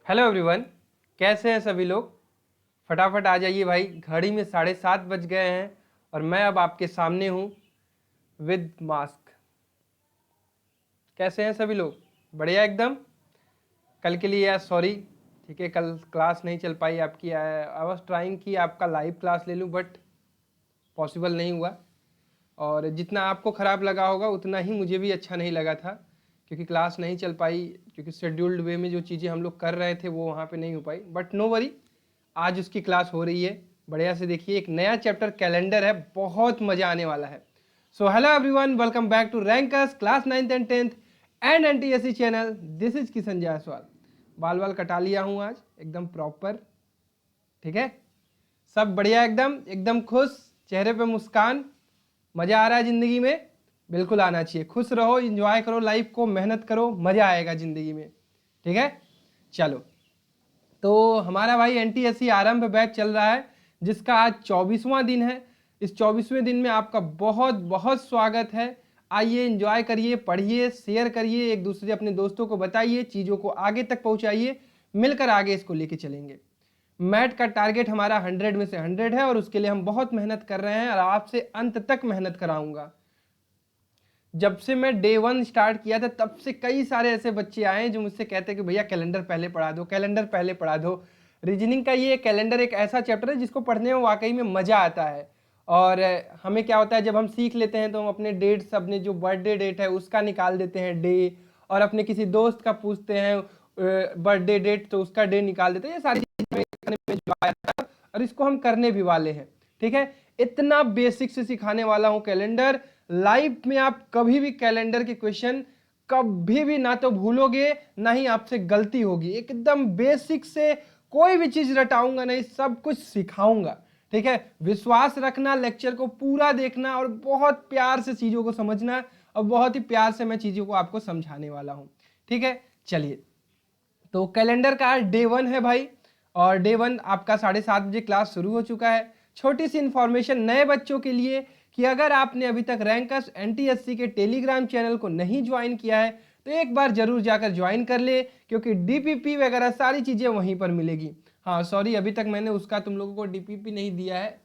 Hello everyone, कैसे हैं सभी लोग। फटाफट आ जाइए भाई, घड़ी में 7:30 बज गए हैं और मैं अब आपके सामने हूँ विद मास्क। कैसे हैं सभी लोग? बढ़िया एकदम। कल के लिए यार सॉरी, ठीक है, कल क्लास नहीं चल पाई आपकी। आई वाज ट्राइंग कि आपका लाइव क्लास ले लूँ बट पॉसिबल नहीं हुआ। और जितना आपको ख़राब लगा होगा उतना ही मुझे भी अच्छा नहीं लगा था, क्योंकि क्लास नहीं चल पाई, क्योंकि शेड्यूल्ड वे में जो चीज़ें हम लोग कर रहे थे वो वहाँ पे नहीं हो पाई। बट नो वरी, आज उसकी क्लास हो रही है। बढ़िया से देखिए, एक नया चैप्टर कैलेंडर है, बहुत मज़ा आने वाला है। So hello everyone, welcome back to rankers class 9th and 10th and NTSC channel. This is Kishan Jaiswal. बाल बाल कटा लिया हूँ आज एकदम प्रॉपर, ठीक है। सब बढ़िया एकदम एकदम खुश, चेहरे पे मुस्कान। मज़ा आ रहा है ज़िंदगी में? बिल्कुल आना चाहिए। खुश रहो, एंजॉय करो लाइफ को, मेहनत करो, मज़ा आएगा ज़िंदगी में, ठीक है। चलो, तो हमारा भाई एनटीएससी आरंभ बैच चल रहा है, जिसका आज 24वां दिन है। इस 24वें दिन में आपका बहुत बहुत स्वागत है। आइए, एंजॉय करिए, पढ़िए, शेयर करिए, एक दूसरे अपने दोस्तों को बताइए, चीज़ों को आगे तक पहुंचाइए, मिलकर आगे इसको लेके चलेंगे। मैट का टारगेट हमारा 100 में से 100 है और उसके लिए हम बहुत मेहनत कर रहे हैं और आपसे अंत तक मेहनत कराऊंगा। जब से मैं डे 1 स्टार्ट किया था तब से कई सारे ऐसे बच्चे आए हैं जो मुझसे कहते हैं कि भैया कैलेंडर पहले पढ़ा दो, कैलेंडर पहले पढ़ा दो। रीजनिंग का ये कैलेंडर एक ऐसा चैप्टर है जिसको पढ़ने में वाकई में मज़ा आता है। और हमें क्या होता है, जब हम सीख लेते हैं तो हम अपने डेट्स, अपने जो बर्थडे डेट है उसका निकाल देते हैं डे, और अपने किसी दोस्त का पूछते हैं बर्थडे डेट तो उसका डे निकाल देते हैं। ये सारी चीज़ें करने में जो आया था और इसको हम करने भी वाले हैं, ठीक है। इतना बेसिक से सिखाने वाला हूँ कैलेंडर। लाइफ में आप कभी भी कैलेंडर के क्वेश्चन कभी भी ना तो भूलोगे ना ही आपसे गलती होगी। एकदम बेसिक से कोई भी चीज रटाऊंगा नहीं, सब कुछ सिखाऊंगा, ठीक है। विश्वास रखना, लेक्चर को पूरा देखना और बहुत प्यार से चीजों को समझना, और बहुत ही प्यार से मैं चीजों को आपको समझाने वाला हूं, ठीक है। चलिए, तो कैलेंडर का आज डे 1 है भाई, और डे 1 आपका 7:30 बजे क्लास शुरू हो चुका है। छोटी सी इंफॉर्मेशन नए बच्चों के लिए कि अगर आपने अभी तक रैंकर्स एनटीएससी के टेलीग्राम चैनल को नहीं ज्वाइन किया है तो एक बार जरूर जाकर ज्वाइन कर ले, क्योंकि डीपीपी वगैरह सारी चीज़ें वहीं पर मिलेगी। हाँ सॉरी, अभी तक मैंने उसका तुम लोगों को डीपीपी नहीं दिया है।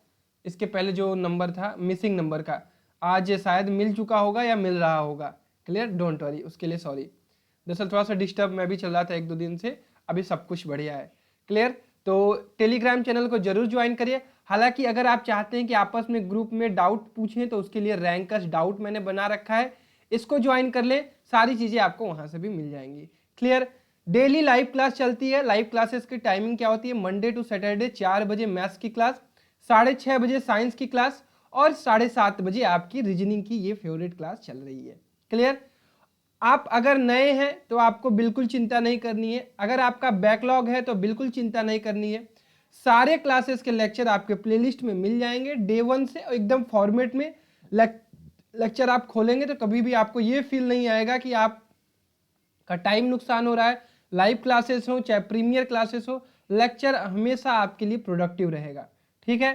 इसके पहले जो नंबर था मिसिंग नंबर का, आज शायद मिल चुका होगा या मिल रहा होगा। क्लियर, डोंट वरी, उसके लिए सॉरी। दरअसल थोड़ा सा डिस्टर्ब मैं भी चल रहा था 1-2 दिन से, अभी सब कुछ बढ़िया है। क्लियर, तो टेलीग्राम चैनल को जरूर ज्वाइन करिए। हालांकि अगर आप चाहते हैं कि आपस में ग्रुप में डाउट पूछें तो उसके लिए रैंकर्स डाउट मैंने बना रखा है, इसको ज्वाइन कर ले, सारी चीज़ें आपको वहाँ से भी मिल जाएंगी। क्लियर, डेली लाइव क्लास चलती है। लाइव क्लासेस की टाइमिंग क्या होती है? मंडे टू सैटरडे 4 बजे मैथ्स की क्लास, 6:30 बजे साइंस की क्लास, और 7:30 बजे आपकी रीजनिंग की ये फेवरेट क्लास चल रही है। क्लियर, आप अगर नए हैं तो आपको बिल्कुल चिंता नहीं करनी है, अगर आपका बैकलॉग है तो बिल्कुल चिंता नहीं करनी है। सारे क्लासेस के लेक्चर आपके प्लेलिस्ट में मिल जाएंगे डे 1 से, एकदम फॉर्मेट में लेक्चर आप खोलेंगे तो कभी भी आपको ये फील नहीं आएगा कि आपका टाइम नुकसान हो रहा है। लाइव क्लासेस हो चाहे प्रीमियर क्लासेस हो, लेक्चर हमेशा आपके लिए प्रोडक्टिव रहेगा, ठीक है।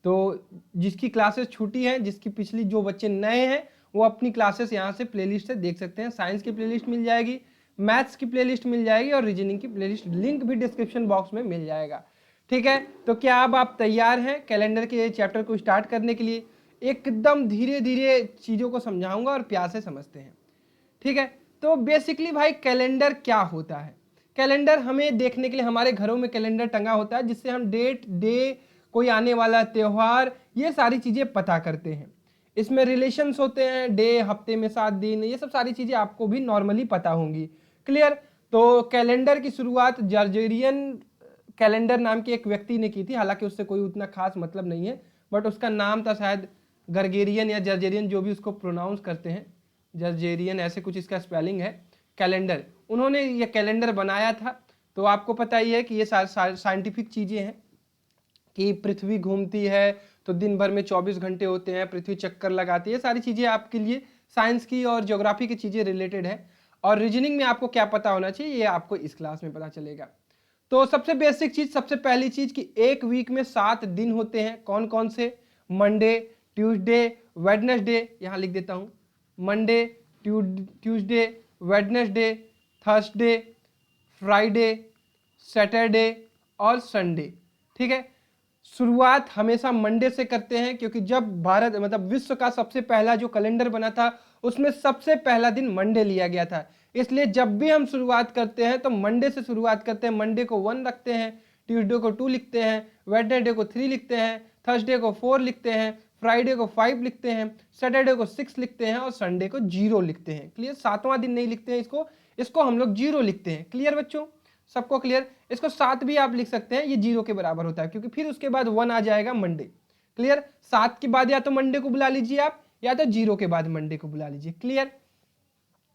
तो जिसकी क्लासेस छूटी हैं, जिसकी पिछली, जो बच्चे नए हैं वो अपनी क्लासेस यहाँ से प्लेलिस्ट से देख सकते हैं। साइंस की प्लेलिस्ट मिल जाएगी, मैथ्स की प्लेलिस्ट मिल जाएगी और रीजनिंग की प्लेलिस्ट, लिंक भी डिस्क्रिप्शन बॉक्स में मिल जाएगा, ठीक है। तो क्या अब आप तैयार हैं कैलेंडर के चैप्टर को स्टार्ट करने के लिए? एकदम धीरे धीरे चीज़ों को समझाऊंगा और प्यार से समझते हैं, ठीक है। तो बेसिकली भाई कैलेंडर क्या होता है? कैलेंडर हमें देखने के लिए, हमारे घरों में कैलेंडर टंगा होता है जिससे हम डेट, डे, कोई आने वाला त्यौहार, ये सारी चीज़ें पता करते हैं। इसमें रिलेशंस होते हैं, डे, हफ्ते में 7 दिन, ये सब सारी चीज़ें आपको भी नॉर्मली पता होंगी। क्लियर, तो कैलेंडर की शुरुआत जर्जेरियन कैलेंडर नाम के एक व्यक्ति ने की थी। हालांकि उससे कोई उतना खास मतलब नहीं है, बट उसका नाम था शायद गर्गेरियन या जर्जेरियन, जो भी उसको प्रोनाउंस करते हैं, जर्जेरियन ऐसे कुछ इसका स्पेलिंग है। कैलेंडर, उन्होंने ये कैलेंडर बनाया था। तो आपको पता ही है कि ये साइंटिफिक चीज़ें हैं कि पृथ्वी घूमती है तो दिन भर में 24 घंटे होते हैं, पृथ्वी चक्कर लगाती है, सारी चीज़ें आपके लिए साइंस की और ज्योग्राफी की चीज़ें रिलेटेड है। और रीजनिंग में आपको क्या पता होना चाहिए ये आपको इस क्लास में पता चलेगा। तो सबसे बेसिक चीज़, सबसे पहली चीज़ कि एक वीक में 7 दिन होते हैं। कौन कौन से? मंडे, ट्यूसडे, वेडनेसडे, यहाँ लिख देता हूँ, Monday, Tuesday, Wednesday, Thursday, Friday, Saturday और संडे। ठीक है, शुरुआत हमेशा मंडे से करते हैं क्योंकि जब भारत मतलब विश्व का सबसे पहला जो कैलेंडर बना था उसमें सबसे पहला दिन मंडे लिया गया था। इसलिए जब भी हम शुरुआत करते हैं तो मंडे से शुरुआत करते हैं। मंडे को 1 रखते हैं, ट्यूसडे को 2 लिखते हैं, वेडनेसडे को 3 लिखते हैं, थर्सडे को 4 लिखते हैं, फ्राइडे को 5 लिखते हैं, सैटरडे को 6 लिखते हैं और संडे को 0 लिखते हैं। क्लियर, 7वां दिन नहीं लिखते हैं इसको हम लोग 0 लिखते हैं। क्लियर बच्चों, सबको क्लियर? इसको 7 भी आप लिख सकते हैं, ये 0 के बराबर होता है क्योंकि फिर उसके बाद 1 आ जाएगा मंडे। क्लियर, 7 के बाद या तो मंडे को बुला लीजिए आप या तो 0 के बाद मंडे को बुला लीजिए। क्लियर।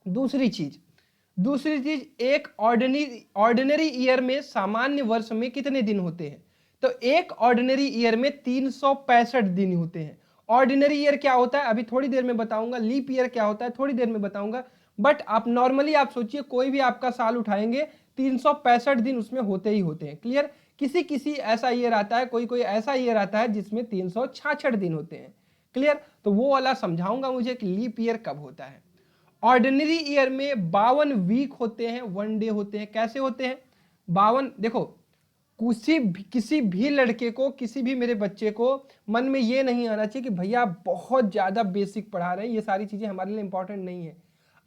दूसरी चीज एक ऑर्डिनरी ईयर में, सामान्य वर्ष में कितने दिन होते हैं? तो एक ऑर्डिनरी ईयर में 365 दिन होते हैं। ऑर्डिनरी ईयर क्या होता है अभी थोड़ी देर में बताऊंगा, लीप ईयर क्या होता है थोड़ी देर में बताऊंगा, बट आप नॉर्मली आप सोचिए कोई भी आपका साल उठाएंगे 365 दिन उसमें होते ही होते हैं। क्लियर, किसी ऐसा ईयर आता है, कोई ऐसा ईयर आता है जिसमें 366 दिन होते हैं। क्लियर, तो वो वाला समझाऊंगा मुझे कि लीप ईयर कब होता है। ऑर्डिनरी ईयर में 52 वीक होते हैं, 1 डे होते हैं। कैसे होते हैं 52? देखो, किसी भी लड़के को, किसी भी मेरे बच्चे को मन में ये नहीं आना चाहिए कि भैया बहुत ज्यादा बेसिक पढ़ा रहे हैं, ये सारी चीजें हमारे लिए इंपॉर्टेंट नहीं है।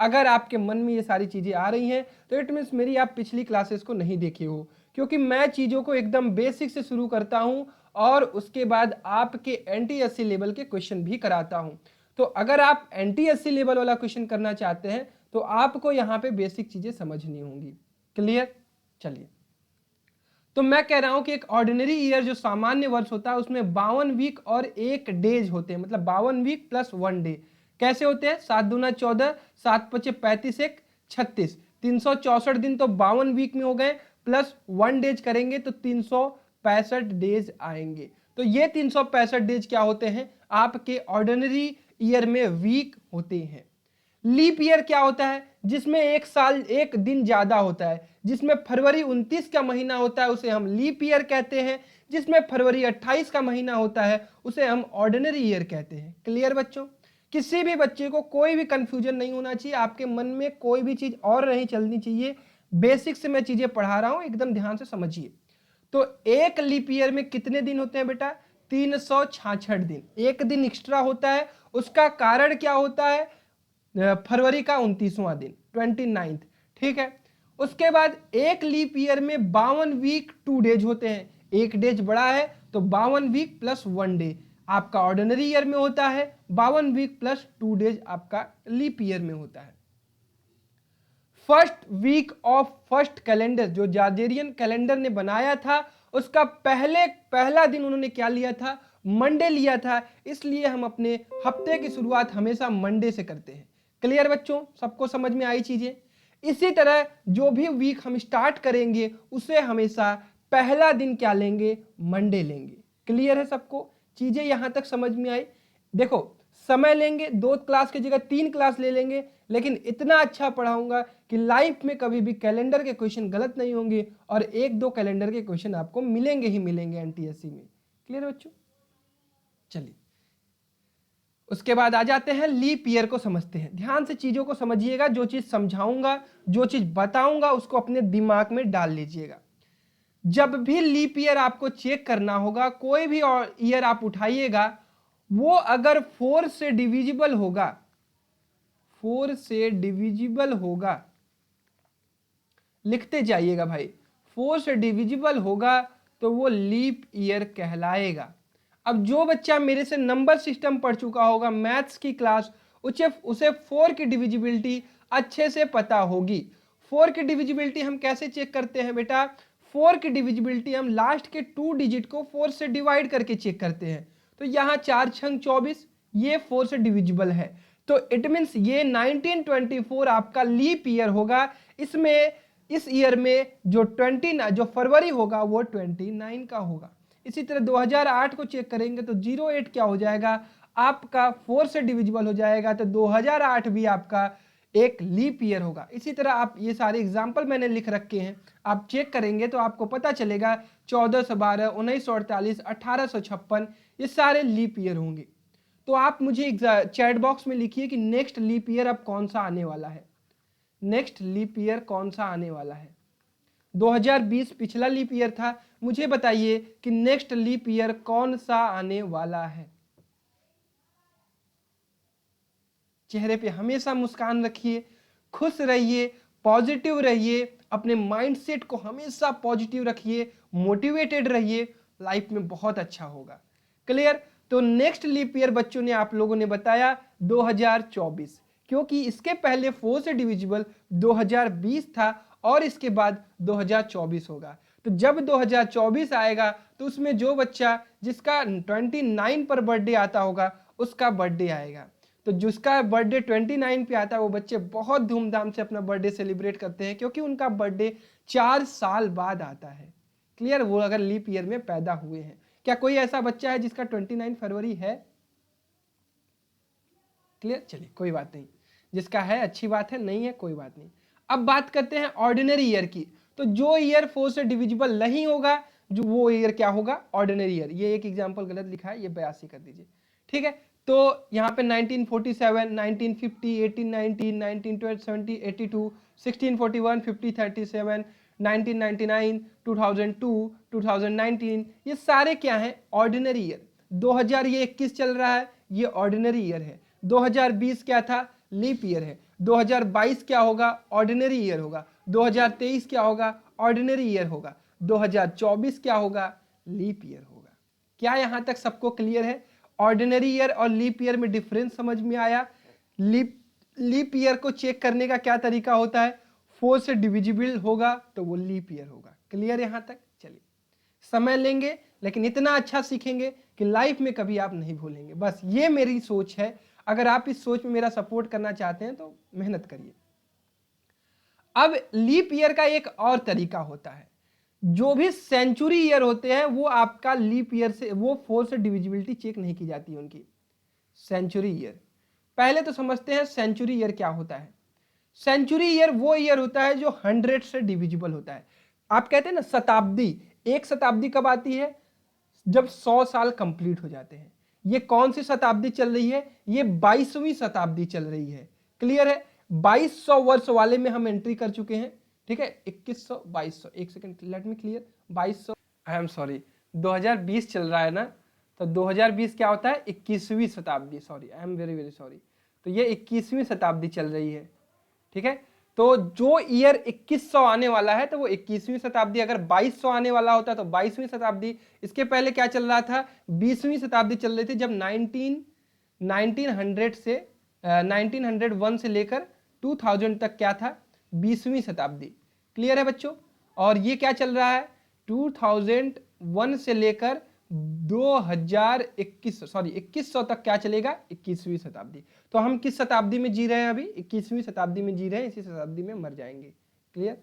अगर आपके मन में ये सारी चीजें आ रही हैं तो इट मीन्स मेरी आप पिछली क्लासेस को नहीं देखे हो, क्योंकि मैं चीजों को एकदम बेसिक से शुरू करता हूं और उसके बाद आपके NTSC लेवल के क्वेश्चन भी कराता हूं। तो अगर आप NTSC लेवल वाला क्वेश्चन करना चाहते हैं तो आपको यहाँ पे बेसिक चीजें समझनी होंगी। क्लियर, चलिए। तो मैं कह रहा हूं कि एक ऑर्डिनरी ईयर जो सामान्य वर्ष होता है उसमें 52 वीक और 1 डेज होते हैं, मतलब 52 वीक प्लस 1 डे। कैसे होते हैं? 7 दूना 14, 7 पचे 35, 1 36, 364 दिन तो 52 वीक में हो गए, प्लस 1 डेज करेंगे तो 365 डेज आएंगे। तो ये 365 डेज क्या होते हैं? आपके ऑर्डिनरी ईयर में वीक होते हैं। लीप ईयर क्या होता है? जिसमें एक साल एक दिन ज्यादा होता है, जिसमें फरवरी 29 का महीना होता है उसे हम लीप ईयर कहते हैं, जिसमें फरवरी 28 का महीना होता है उसे हम ऑर्डिनरी ईयर कहते हैं। क्लियर बच्चों, किसी भी बच्चे को कोई भी कंफ्यूजन नहीं होना चाहिए, आपके मन में कोई भी चीज और नहीं चलनी चाहिए। बेसिक से मैं चीजें पढ़ा रहा हूं, एकदम ध्यान से समझिए। तो एक लीप ईयर में कितने दिन होते हैं बेटा? 366 दिन। एक दिन एक्स्ट्रा होता है, उसका कारण क्या होता है? फरवरी का 29वां दिन, 29th। ठीक है, उसके बाद एक लीप ईयर में 52 वीक 2 डेज होते हैं। एक डेज बड़ा है तो 52 वीक प्लस 1 डे आपका ऑर्डिनरी ईयर में होता है, 52 वीक प्लस 2 डेज आपका लीप ईयर में होता है। First week of first calendar जो जार्जेरियन कैलेंडर ने बनाया था उसका पहला दिन उन्होंने क्या लिया था? मंडे लिया था। इसलिए हम अपने हफ्ते की शुरुआत हमेशा मंडे से करते हैं। क्लियर बच्चों, सबको समझ में आई चीजें? इसी तरह जो भी वीक हम स्टार्ट करेंगे उसे हमेशा पहला दिन क्या लेंगे? मंडे लेंगे। क्लियर है सबको? चीजें यहां तक समझ में आई? देखो, समय लेंगे, 2 क्लास की जगह 3 क्लास ले लेंगे, लेकिन इतना अच्छा पढ़ाऊंगा कि लाइफ में कभी भी कैलेंडर के क्वेश्चन गलत नहीं होंगे और 1-2 कैलेंडर के क्वेश्चन आपको मिलेंगे ही मिलेंगे NTSC में। क्लियर बच्चों? चलिए, उसके बाद आ जाते हैं लीप ईयर को समझते हैं। ध्यान से चीजों को समझिएगा, जो चीज समझाऊंगा, जो चीज बताऊंगा उसको अपने दिमाग में डाल लीजिएगा। जब भी लीप ईयर आपको चेक करना होगा, कोई भी ईयर आप उठाइएगा, वो अगर 4 से डिविजिबल होगा, 4 से डिविजिबल होगा, लिखते जाइएगा भाई, 4 से डिविजिबल होगा तो वो लीप ईयर कहलाएगा। अब जो बच्चा मेरे से नंबर सिस्टम पढ़ चुका होगा, मैथ्स की क्लास, उसे 4 की डिविजिबिलिटी अच्छे से पता होगी। 4 की डिविजिबिलिटी हम कैसे चेक करते हैं बेटा? 4 की डिविजिबिलिटी हम लास्ट के 2 डिजिट को 4 से डिवाइड करके चेक करते हैं। तो यहाँ 4 छंग 24, ये 4 से डिविजिबल है, तो इट मीन्स ये 1924 आपका लीप ईयर होगा। इसमें इस ईयर में जो फरवरी होगा वो 29 का होगा। इसी तरह 2008 को चेक करेंगे तो 08 क्या हो जाएगा? आपका 4 से डिविजिबल हो जाएगा, तो 2008 भी आपका एक लीप ईयर होगा। इसी तरह आप ये सारे एग्जाम्पल मैंने लिख रखे हैं, आप चेक करेंगे तो आपको पता चलेगा 1412, 1948, 1856 ये सारे लीप ईयर होंगे। तो आप मुझे चैट बॉक्स में लिखिए कि नेक्स्ट लीप ईयर अब कौन सा आने वाला है, नेक्स्ट लीप ईयर कौन सा आने वाला है। 2020 पिछला लीप ईयर था। मुझे बताइए कि नेक्स्ट लीप ईयर कौन सा आने वाला है। चेहरे पे हमेशा मुस्कान रखिए, खुश रहिए, पॉजिटिव रहिए, अपने माइंडसेट को हमेशा पॉजिटिव रखिए, मोटिवेटेड रहिए, लाइफ में बहुत अच्छा होगा। क्लियर। तो नेक्स्ट लीप ईयर बच्चों ने आप लोगों ने बताया 2024, क्योंकि इसके पहले 4 से डिविजिबल 2020 था और इसके बाद 2024 होगा। तो जब 2024 आएगा तो उसमें जो बच्चा जिसका 29 पर बर्थडे आता होगा उसका बर्थडे आएगा। तो जिसका बर्थडे 29 पे आता है वो बच्चे बहुत धूमधाम से अपना बर्थडे सेलिब्रेट करते हैं, क्योंकि उनका बर्थडे 4 साल बाद आता है। क्लियर। वो अगर लीप ईयर में पैदा हुए हैं। क्या कोई ऐसा बच्चा है जिसका 29 फरवरी है? क्लियर। चलिए कोई बात नहीं, जिसका है अच्छी बात है, नहीं है कोई बात नहीं। अब बात करते हैं ऑर्डिनरी ईयर की। तो जो ईयर 4 से डिविजिबल नहीं होगा, जो वो ईयर क्या होगा? Ordinary year. ये एक एग्जांपल गलत लिखा है, ये 82 कर दीजिए। ठीक है। तो यहाँ पे 1947, 1950, 1890, 1920, 70, 82, 1641, 50, 37, 1999, 2002, 2019, ये सारे क्या हैं? Ordinary year. 2000 ये 21 चल रहा है, ये ऑर्डिनरी ईयर है। 2020 क्या था? लीप ईयर है। 2022 क्या होगा? ऑर्डिनरी ईयर होगा। 2023 क्या होगा? ऑर्डिनरी ईयर होगा। 2024 क्या होगा? लीप ईयर होगा। क्या यहां तक सबको क्लियर है? ऑर्डिनरी ईयर और लीप ईयर में डिफरेंस समझ में आया? लीप ईयर को चेक करने का क्या तरीका होता है? 4 से डिविजिबल होगा तो वो लीप ईयर होगा। क्लियर यहां तक? चलिए, समय लेंगे लेकिन इतना अच्छा सीखेंगे कि लाइफ में कभी आप नहीं भूलेंगे। बस ये मेरी सोच है। अगर आप इस सोच में मेरा सपोर्ट करना चाहते हैं तो मेहनत करिए। अब लीप ईयर का एक और तरीका होता है। जो भी सेंचुरी ईयर होते हैं वो आपका लीप ईयर से, वो 4 से डिविजिबिलिटी चेक नहीं की जाती है उनकी। सेंचुरी ईयर पहले तो समझते हैं सेंचुरी ईयर क्या होता है। सेंचुरी ईयर वो ईयर होता है जो 100 से डिविजिबल होता है। आप कहते हैं ना शताब्दी, एक शताब्दी कब आती है? जब 100 साल कंप्लीट हो जाते हैं। ये कौन सी शताब्दी चल रही है? ये 22वीं शताब्दी चल रही है। क्लियर है। 2200 वर्ष वाले में हम एंट्री कर चुके हैं। ठीक है, 2100 2200, एक second let me clear. 2200, I am sorry, 2020 चल रहा है ना, तो 2020 क्या होता है? 21वीं शताब्दी। Sorry, I am very very sorry. तो ये 21वीं शताब्दी चल रही है। ठीक है। तो जो ईयर 2100 आने वाला है तो वो 21वीं शताब्दी। अगर 2200 आने वाला होता तो 22वीं शताब्दी। इसके पहले क्या चल रहा था? 20वीं शताब्दी चल रही थी, जब 1900 से 1901 से लेकर 2000 तक क्या था? 20वीं शताब्दी। क्लियर है बच्चों। और ये क्या चल रहा है? 2001 से लेकर 2021, सॉरी 2100 तक क्या चलेगा? 21वीं शताब्दी। तो हम किस शताब्दी में जी रहे हैं? अभी 21वीं शताब्दी में जी रहे हैं, इसी शताब्दी में मर जाएंगे। क्लियर।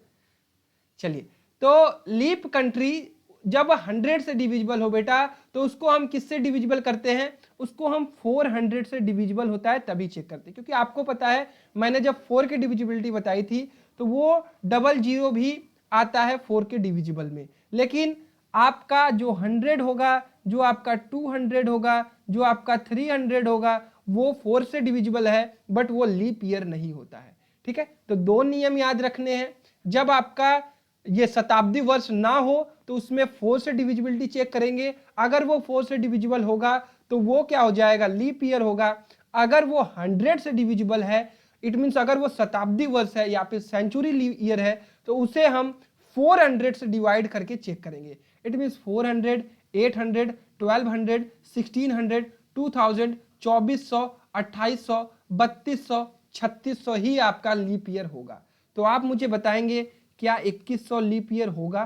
चलिए, तो लीप कंट्री जब 100 से डिविजिबल हो बेटा, तो उसको हम किससे डिविजिबल करते हैं? उसको हम 400 से डिविजिबल होता है तभी चेक करते हैं। क्योंकि आपको पता है मैंने जब 4 की डिविजिबिलिटी बताई थी तो वो 00 भी आता है 4 के डिविजिबल में। लेकिन आपका जो 100 होगा, जो आपका 200 होगा, जो आपका 300 होगा, वो 4 से डिविजिबल है, बट वो लीप ईयर नहीं होता है। ठीक है। तो दो नियम याद रखने हैं। जब आपका ये शताब्दी वर्ष ना हो तो उसमें 4 से डिविजिबिलिटी चेक करेंगे। अगर वो 4 से डिविजिबल होगा तो वो क्या हो जाएगा? लीप ईयर होगा। अगर वो 100 से डिविजिबल है, इट मीन्स अगर वो शताब्दी वर्ष है या फिर सेंचुरी ईयर है, तो उसे हम 400 से डिवाइड करके चेक करेंगे। इट मीन्स 400, 800, 1200, 1600, 2000, 2400, 2800, 3200, 3600 ही आपका लीप ईयर होगा। तो आप मुझे बताएंगे क्या 2100 लीप ईयर होगा?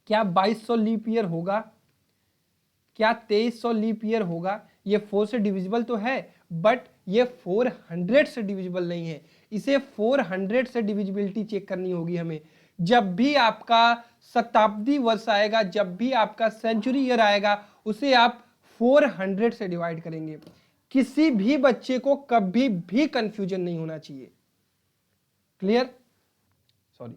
क्या 2200 लीप ईयर होगा? क्या 2300 लीप ईयर होगा? ये 4 से डिविजिबल तो है, बट ये 400 से डिविजिबल नहीं है। इसे 400 से डिविजिबिलिटी चेक करनी होगी हमें। जब भी आपका शताब्दी वर्ष आएगा, जब भी आपका सेंचुरी ईयर आएगा, उसे आप 400 से डिवाइड करेंगे। किसी भी बच्चे को कभी भी कंफ्यूजन नहीं होना चाहिए। क्लियर। सॉरी।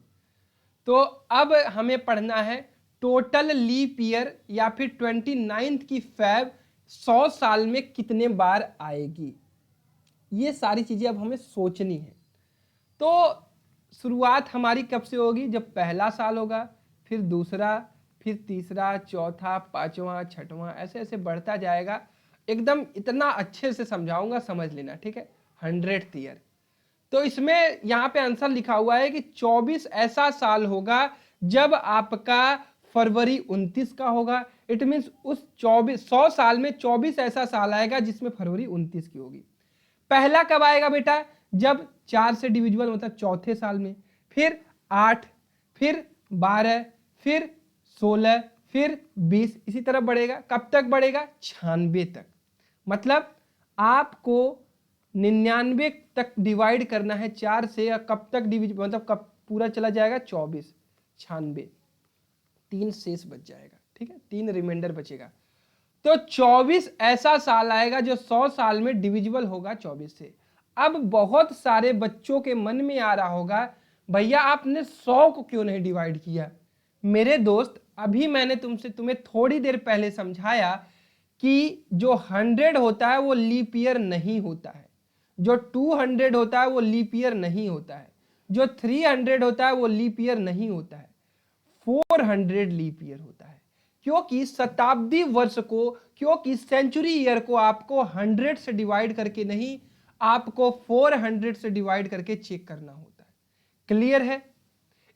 तो अब हमें पढ़ना है टोटल लीप ईयर या फिर 29 की फैब 100 साल में कितने बार आएगी। ये सारी चीजें अब हमें सोचनी है। तो शुरुआत हमारी कब से होगी? जब पहला साल होगा, फिर दूसरा, फिर तीसरा, चौथा, पांचवा, छठवां, ऐसे ऐसे बढ़ता जाएगा। एकदम इतना अच्छे से समझाऊंगा, समझ लेना, ठीक है। 100th year. तो इसमें यहाँ पे आंसर लिखा हुआ है कि 24 ऐसा साल होगा जब आपका फरवरी 29 का होगा। इट मीन्स उस 100 साल में 24 ऐसा साल आएगा जिसमें फरवरी 29 की होगी। पहला कब आएगा बेटा? जब 4 से डिविजिबल मतलब चौथे साल में, फिर 8, फिर 12, फिर 16, फिर 20, इसी तरह बढ़ेगा। कब तक बढ़ेगा? 96 तक। मतलब आपको 99 तक डिवाइड करना है 4 से, या कब तक डिविजिबल मतलब कब पूरा चला जाएगा? 24, 96, 3 शेष बच जाएगा, ठीक है, 3 रिमाइंडर बचेगा। तो 24 ऐसा साल आएगा जो 100 साल में डिविजिबल होगा 24 से। अब बहुत सारे बच्चों के मन में आ रहा होगा, भैया आपने 100 को क्यों नहीं डिवाइड किया? मेरे दोस्त, अभी मैंने तुम्हें थोड़ी देर पहले समझाया कि जो 100 होता है वो लीप ईयर नहीं होता है, जो 200 होता है वो लीप ईयर नहीं होता है, जो 300 होता है वो लीप ईयर नहीं होता है, 400 लीप ईयर होता है। क्योंकि शताब्दी वर्ष को, क्योंकि सेंचुरी ईयर को आपको 100 से डिवाइड करके नहीं, आपको 400 से डिवाइड करके चेक करना होता है। क्लियर है?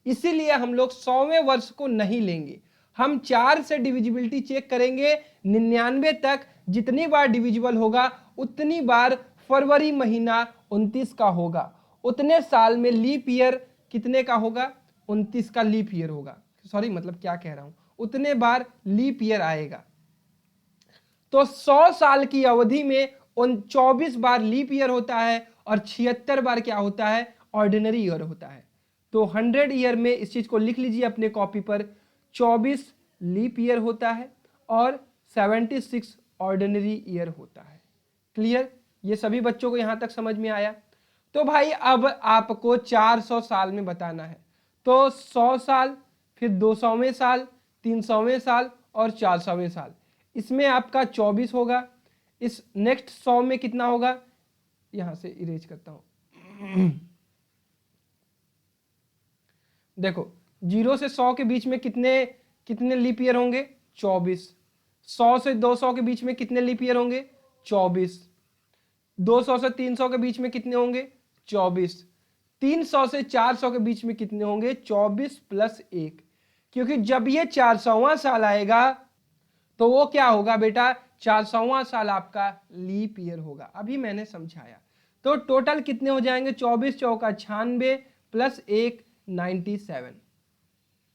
इसीलिए हम लोग 100वें वर्ष को नहीं लेंगे, हम 4 से डिविजिबिलिटी चेक करेंगे 99 तक। जितनी बार डिविजिबल होगा उतनी बार फरवरी महीना 29 का होगा, उतने साल में लीप ईयर कितने का होगा? 29 का लीप ईयर होगा। सॉरी, मतलब क्या कह रहा हूं, उतने बार लीप ईयर आएगा। तो 100 साल की अवधि में 24 बार लीप ईयर होता है और 76 बार क्या होता है? ऑर्डिनरी ईयर होता है। तो 100 ईयर में इस चीज को लिख लीजिए अपने कॉपी पर, 24 लीप ईयर होता है और 76 ऑर्डिनरी ईयर होता है। क्लियर? ये सभी बच्चों को यहां तक समझ में आया? तो भाई अब आपको 400 साल में बताना है। तो 100 साल, फिर 200वें साल, 300वें साल और 400वें साल, इसमें आपका 24 होगा। इस नेक्स्ट 100 में कितना होगा? यहां से इरेज करता हूं। देखो, 0 से 100 के बीच में कितने कितने लीप ईयर होंगे? 24। 100 से 200 के बीच में कितने लीप ईयर होंगे? 24। 200 से 300 के बीच में कितने होंगे? 24। 300 से 400 के बीच में कितने होंगे? 24 प्लस 1। क्योंकि जब ये 400वां साल आएगा तो वो क्या होगा बेटा? 400वां साल आपका लीप ईयर होगा। अभी मैंने समझाया। तो टोटल कितने हो जाएंगे? 24 चौका 96 प्लस 1 97।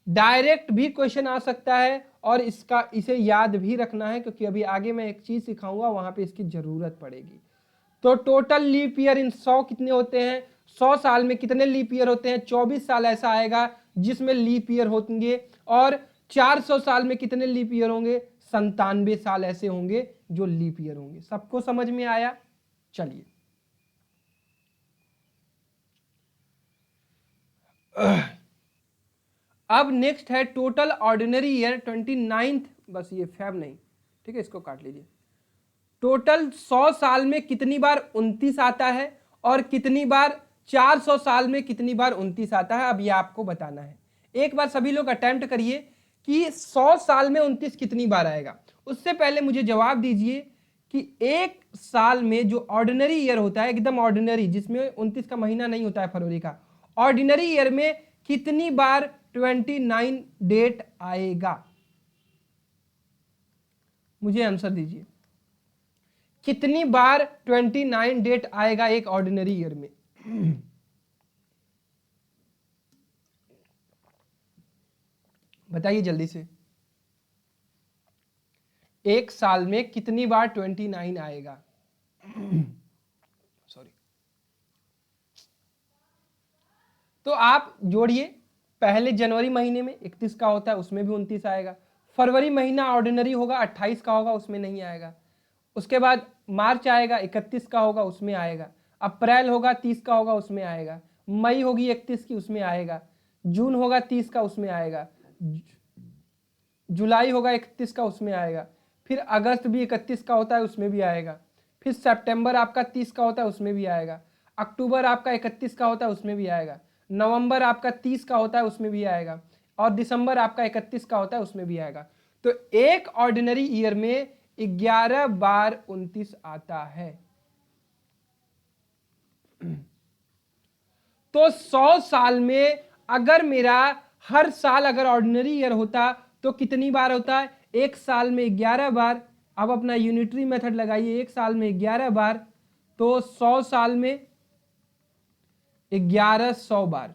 डायरेक्ट भी क्वेश्चन आ सकता है और इसे याद भी रखना है, क्योंकि अभी आगे मैं एक चीज सिखाऊंगा वहां पे इसकी जरूरत पड़ेगी। तो टोटल लीप ईयर इन 100 कितने होते हैं? 100 साल में कितने लीप ईयर होते हैं? 24 साल ऐसा आएगा जिसमें लीप ईयर होंगे। और 400 साल में कितने लीप ईयर होंगे? 97 साल ऐसे होंगे जो लीप ईयर होंगे। सबको समझ में आया? चलिए, अब नेक्स्ट है टोटल ऑर्डिनरी ईयर 29th, बस ये फैब नहीं, ठीक है, इसको काट लीजिए। टोटल 100 साल में कितनी बार 29 आता है और कितनी बार 400 साल में कितनी बार 29 आता है? अब ये आपको बताना है। एक बार सभी लोग अटेम्प्ट करिए कि 100 साल में 29 कितनी बार आएगा। उससे पहले मुझे जवाब दीजिए कि एक साल में जो ऑर्डिनरी ईयर होता है, एकदम ऑर्डिनरी, जिसमें 29 का महीना नहीं होता है फरवरी का, ऑर्डिनरी ईयर में कितनी बार 29 डेट आएगा? मुझे आंसर दीजिए, कितनी बार 29 डेट आएगा एक ऑर्डिनरी ईयर में? बताइए जल्दी से। एक साल में कितनी बार 29 आएगा? सॉरी। तो आप जोड़िए, पहले जनवरी महीने में 31 का होता है, उसमें भी 29 आएगा। फरवरी महीना ऑर्डिनरी होगा, 28 का होगा, उसमें नहीं आएगा। उसके बाद मार्च आएगा, 31 का होगा, उसमें आएगा। अप्रैल होगा, 30 का होगा, उसमें आएगा। मई होगी 31 की, उसमें आएगा। जून होगा 30 का, उसमें आएगा। जुलाई होगा 31 का, उसमें आएगा। फिर अगस्त भी 31 का होता है, उसमें भी आएगा। फिर सितंबर आपका 30 का होता है, उसमें भी आएगा। अक्टूबर आपका 31 का होता है, उसमें भी आएगा। नवंबर आपका 30 का होता है उसमें भी आएगा, और दिसंबर आपका 31 का होता है उसमें भी आएगा। तो एक ऑर्डिनरी ईयर में 11 बार 29 आता है। तो 100 साल में अगर मेरा हर साल अगर ऑर्डिनरी ईयर होता तो कितनी बार होता है? एक साल में 11 बार। अब अपना यूनिटरी मेथड लगाइए, एक साल में 11 बार, तो 100 साल में 1100 बार।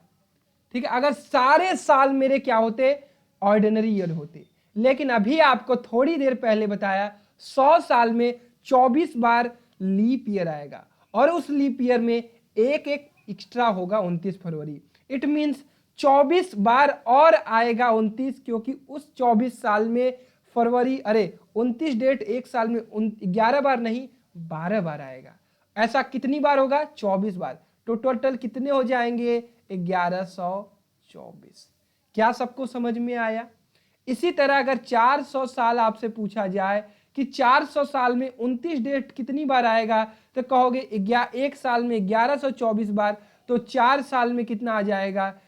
ठीक है, अगर सारे साल मेरे क्या होते? ऑर्डिनरी ईयर होते। लेकिन अभी आपको थोड़ी देर पहले बताया 100 साल में 24 बार लीप ईयर आएगा, और उस लीप ईयर में एक एक एक्स्ट्रा होगा 29 फरवरी। इट मींस 24 बार और आएगा 29, क्योंकि उस 24 साल में फरवरी 29 डेट एक साल में 11 बार नहीं 12 बार आएगा। ऐसा कितनी बार होगा? 24 बार। तो टोटल कितने हो जाएंगे? 1124। क्या सबको समझ में आया? इसी तरह अगर 400 साल आपसे पूछा जाए कि 400 साल में 29 डेट कितनी बार आएगा, तो कहोगे एक साल में 1124 बार। तो 4 साल में कितना आ जाएगा?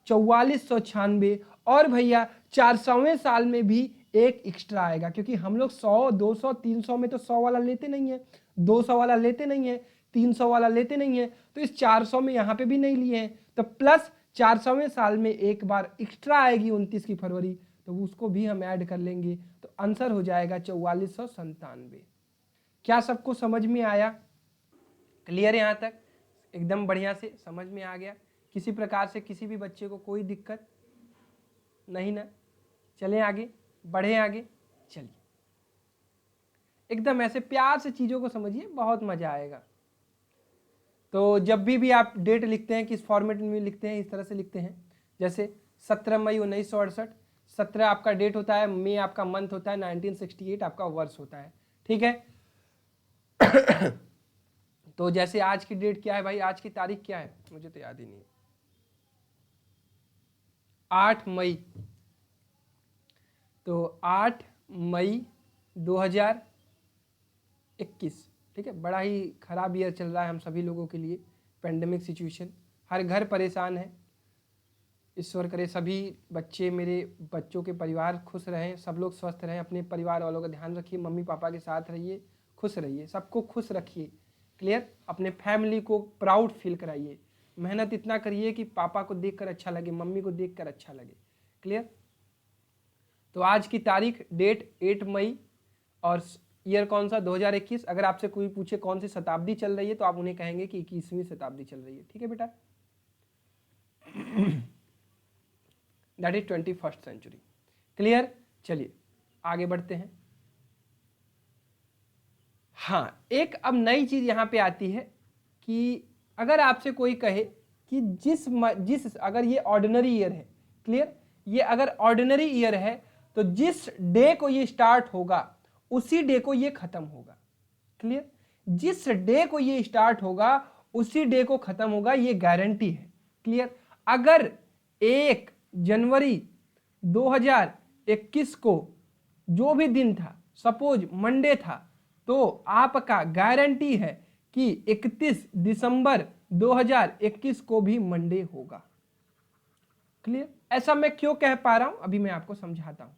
4496। और भैया 400वें साल में भी एक एक्स्ट्रा आएगा, क्योंकि हम लोग 100, 200, 300 में तो 100 वाला लेते नहीं है, 200 वाला लेते नहीं है, 300 वाला लेते नहीं है, तो इस 400 में यहाँ पे भी नहीं लिए हैं। तो प्लस 400वें साल में एक बार एक्स्ट्रा आएगी 29 की फरवरी, तो उसको भी हम ऐड कर लेंगे, तो आंसर हो जाएगा 4497। क्या सबको समझ में आया? क्लियर है? यहाँ तक एकदम बढ़िया से समझ में आ गया? किसी प्रकार से किसी भी बच्चे को कोई दिक्कत नहीं ना? चलें आगे, बढ़े आगे, चलिए एकदम ऐसे प्यार से चीज़ों को समझिए, बहुत मज़ा आएगा। तो जब भी आप डेट लिखते हैं किस फॉर्मेट में लिखते हैं? इस तरह से लिखते हैं, जैसे 17 मई 1968, 17 आपका डेट होता है, मई आपका मंथ होता है, 1968 आपका वर्ष होता है। ठीक है। तो जैसे आज की डेट क्या है भाई? आज की तारीख क्या है? मुझे तो याद ही नहीं। 8 मई। तो 8 मई 2021। ठीक है, बड़ा ही खराब ईयर चल रहा है हम सभी लोगों के लिए, पेंडेमिक सिचुएशन, हर घर परेशान है। ईश्वर करे सभी बच्चे, मेरे बच्चों के परिवार खुश रहें, सब लोग स्वस्थ रहें, अपने परिवार वालों का ध्यान रखिए, मम्मी पापा के साथ रहिए, खुश रहिए, सबको खुश रखिए। क्लियर? अपने फैमिली को प्राउड फील कराइए, मेहनत इतना करिए कि पापा को देखकर अच्छा लगे, मम्मी को देखकर अच्छा लगे। क्लियर? तो आज की तारीख, डेट 8 मई, और ईयर कौन सा? 2021। अगर आपसे कोई पूछे कौन सी शताब्दी चल रही है, तो आप उन्हें कहेंगे कि 21वीं शताब्दी चल रही है। ठीक है बेटा? That is 21st century. Clear? चलिए आगे बढ़ते हैं। हाँ, एक अब नई चीज यहां पे आती है कि अगर आपसे कोई कहे कि जिस अगर ये ऑर्डिनरी ईयर है, क्लियर, ये अगर ऑर्डिनरी ईयर है तो जिस डे को ये स्टार्ट होगा उसी डे को ये खत्म होगा। क्लियर? जिस डे को ये स्टार्ट होगा उसी डे को खत्म होगा, ये गारंटी है। क्लियर? अगर 1 जनवरी 2021 को जो भी दिन था, सपोज मंडे था, तो आपका गारंटी है कि 31 दिसंबर 2021 को भी मंडे होगा। क्लियर? ऐसा मैं क्यों कह पा रहा हूं, अभी मैं आपको समझाता हूं।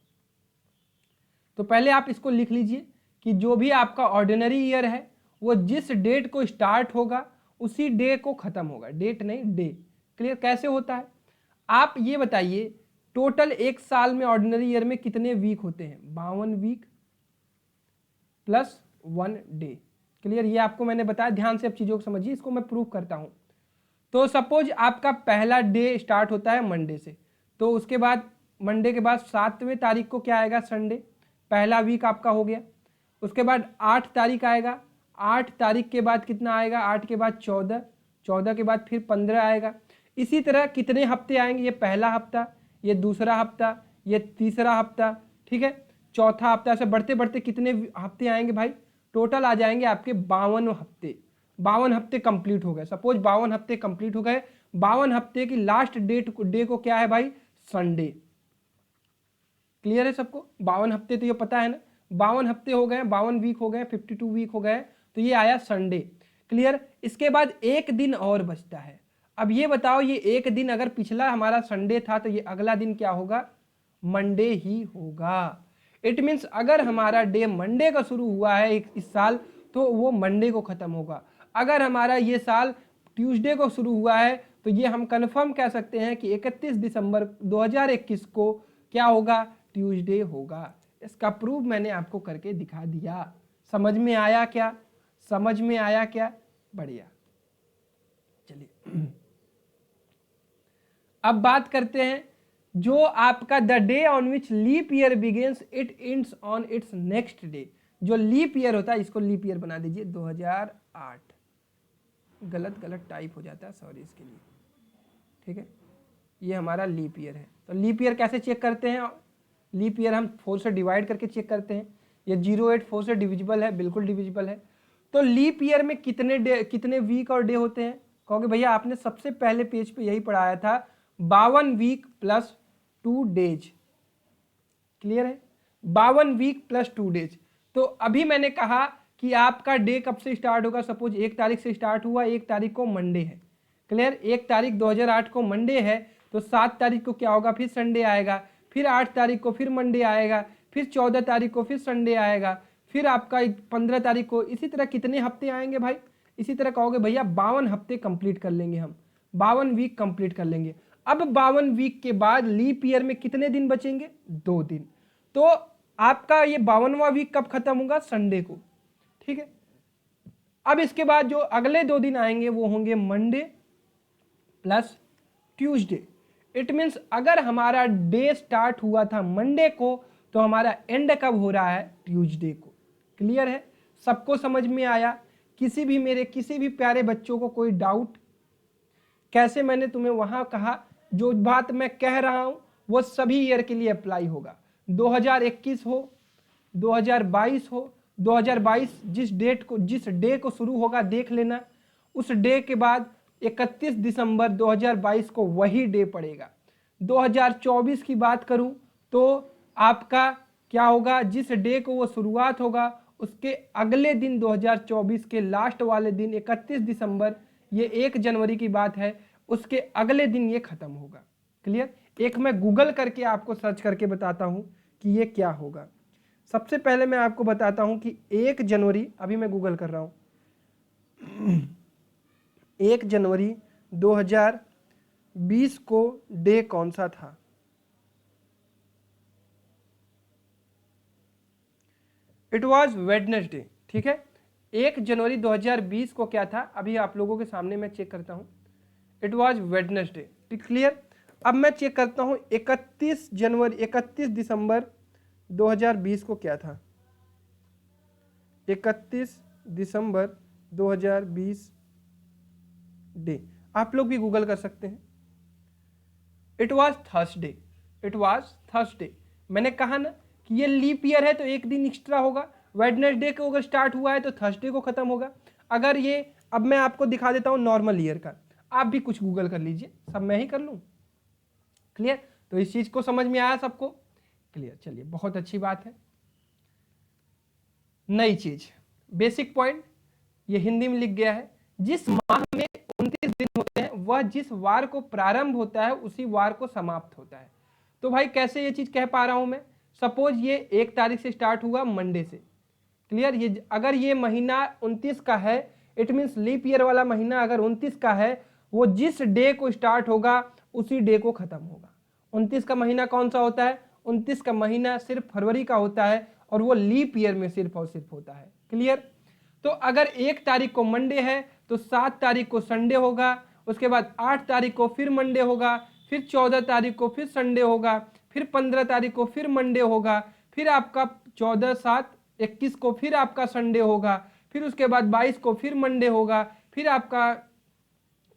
तो पहले आप इसको लिख लीजिए कि जो भी आपका ऑर्डिनरी ईयर है वो जिस डेट को स्टार्ट होगा उसी डे को खत्म होगा, डेट नहीं डे। क्लियर? कैसे होता है आप ये बताइए, टोटल एक साल में ऑर्डिनरी ईयर में कितने वीक होते हैं? 52 वीक प्लस 1 डे। क्लियर? ये आपको मैंने बताया, ध्यान से अब चीजों को समझिए, इसको मैं प्रूव करता हूं। तो सपोज आपका पहला डे स्टार्ट होता है मंडे से, तो उसके बाद मंडे के बाद 7वें तारीख को क्या आएगा? संडे। पहला वीक आपका हो गया। उसके बाद 8 तारीख आएगा, 8 तारीख के बाद कितना आएगा? 8 के बाद 14, 14 के बाद फिर 15 आएगा। इसी तरह कितने हफ्ते आएंगे? ये पहला हफ्ता, ये दूसरा हफ्ता, ये तीसरा हफ्ता, ठीक है, चौथा हफ्ता, ऐसे बढ़ते बढ़ते कितने हफ्ते आएंगे भाई? टोटल आ जाएंगे आपके 52 हफ्ते। 52 हफ्ते कंप्लीट हो गए। सपोज 52 हफ्ते कंप्लीट हो गए, 52 हफ्ते की लास्ट डे को क्या है भाई? संडे। क्लियर है सबको? 52 हफ्ते तो ये पता है ना, 52 हफ्ते हो गए, 52 वीक हो गए, 52 वीक हो गए, तो ये आया संडे। क्लियर? इसके बाद एक दिन और बचता है। अब ये बताओ, ये एक दिन अगर पिछला हमारा संडे था तो ये अगला दिन क्या होगा? मंडे ही होगा। इट मीन्स अगर हमारा डे मंडे का शुरू हुआ है इस साल तो वो मंडे को खत्म होगा। अगर हमारा ये साल ट्यूसडे को शुरू हुआ है तो ये हम कंफर्म कह सकते हैं कि 31 दिसंबर 2021 को क्या होगा? ट्यूसडे होगा। इसका प्रूफ मैंने आपको करके दिखा दिया। समझ में आया क्या? समझ में आया क्या? बढ़िया। चलिए अब बात करते हैं जो आपका the day on which leap year begins it ends on its next day. जो लीप ईयर होता है इसको लीप ईयर बना दीजिए 2008। गलत टाइप हो जाता है, सॉरी इसके लिए। ठीक है, ये हमारा लीप ईयर है। तो लीप ईयर कैसे चेक करते हैं? लीप ईयर हम 4 से डिवाइड करके चेक करते हैं। ये 084 से डिविजिबल है, बिल्कुल डिविजिबल है। तो लीप ईयर में कितने वीक और डे होते हैं? कहोगे भैया आपने सबसे पहले पेज पे यही पढ़ाया था, 52 वीक प्लस 2 डेज। क्लियर है? 52 वीक प्लस 2 डेज। तो अभी मैंने कहा कि आपका डे कब से स्टार्ट होगा? सपोज 1 तारीख से स्टार्ट हुआ, 1 तारीख को मंडे है। क्लियर? 1 तारीख 2008 को मंडे है तो 7 तारीख को क्या होगा? फिर संडे आएगा। फिर 8 तारीख को फिर मंडे आएगा। फिर 14 तारीख को फिर संडे आएगा। फिर आपका 15 तारीख को। इसी तरह कितने हफ्ते आएंगे भाई? इसी तरह कहोगे भैया 52 हफ्ते कंप्लीट कर लेंगे हम, 52 वीक कंप्लीट कर लेंगे। अब 52 वीक के बाद लीप ईयर में कितने दिन बचेंगे? 2 दिन। तो आपका ये 52वां वीक कब खत्म होगा? संडे को। ठीक है, अब इसके बाद जो अगले 2 दिन आएंगे वो होंगे Monday plus Tuesday. It means अगर हमारा डे स्टार्ट हुआ था मंडे को तो हमारा एंड कब हो रहा है? ट्यूसडे को। क्लियर है? सबको समझ में आया? किसी भी प्यारे बच्चों को कोई डाउट? कैसे मैंने तुम्हें वहां कहा जो बात मैं कह रहा हूं वो सभी ईयर के लिए अप्लाई होगा। 2021 हो, 2022 हो, 2022 जिस डे को शुरू होगा देख लेना, उस डे के बाद 31 दिसंबर 2022 को वही डे पड़ेगा। 2024 की बात करूं तो आपका क्या होगा? जिस डे को वो शुरुआत होगा उसके अगले दिन 2024 के लास्ट वाले दिन 31 दिसंबर, ये 1 जनवरी की बात है, उसके अगले दिन ये खत्म होगा। क्लियर? एक मैं गूगल करके आपको सर्च करके बताता हूं कि ये क्या होगा। सबसे पहले मैं आपको बताता हूं कि 1 जनवरी, अभी मैं गूगल कर रहा हूं, 1 जनवरी 2020 को डे कौन सा था? It was Wednesday. ठीक है, 1 जनवरी 2020 को क्या था? अभी आप लोगों के सामने मैं चेक करता हूं। It was Wednesday. क्लियर? अब मैं चेक करता हूं 31 दिसंबर 2020 को क्या था? 31 दिसंबर 2020 डे, आप लोग भी गूगल कर सकते हैं। It was Thursday. It was Thursday. मैंने कहा ना कि ये लीप ईयर है तो एक दिन एक्स्ट्रा होगा। वेडनेसडे को अगर स्टार्ट हुआ है तो थर्सडे को खत्म होगा। अगर ये, अब मैं आपको दिखा देता हूं नॉर्मल ईयर का, आप भी कुछ गूगल कर लीजिए, सब मैं ही कर लूं। क्लियर? तो इस चीज को समझ में आया सबको? क्लियर? चलिए, बहुत अच्छी बात है। नई चीज, बेसिक पॉइंट, ये हिंदी में लिख गया है। जिस माह में 29 दिन होते हैं वह जिस वार को प्रारंभ होता है उसी वार को समाप्त होता है। तो भाई कैसे ये चीज कह पा रहा हूं मैं? सपोज ये 1 तारीख से स्टार्ट हुआ मंडे से। क्लियर? ये अगर ये महीना 29 का है, इट मीन्स लीप ईयर वाला महीना अगर 29 का है, वो जिस डे को स्टार्ट होगा उसी डे को खत्म होगा। 29 का महीना कौन सा होता है? 29 का महीना सिर्फ फरवरी का होता है और वो लीप ईयर में सिर्फ और सिर्फ होता है। क्लियर? तो अगर 1 तारीख को मंडे है तो 7 तारीख को संडे होगा, उसके बाद 8 तारीख को फिर मंडे होगा, फिर 14 तारीख को फिर संडे होगा, फिर 15 तारीख को फिर मंडे होगा, फिर आपका 14, 7, 21 को फिर आपका संडे होगा, फिर उसके बाद 22 को फिर मंडे होगा, फिर आपका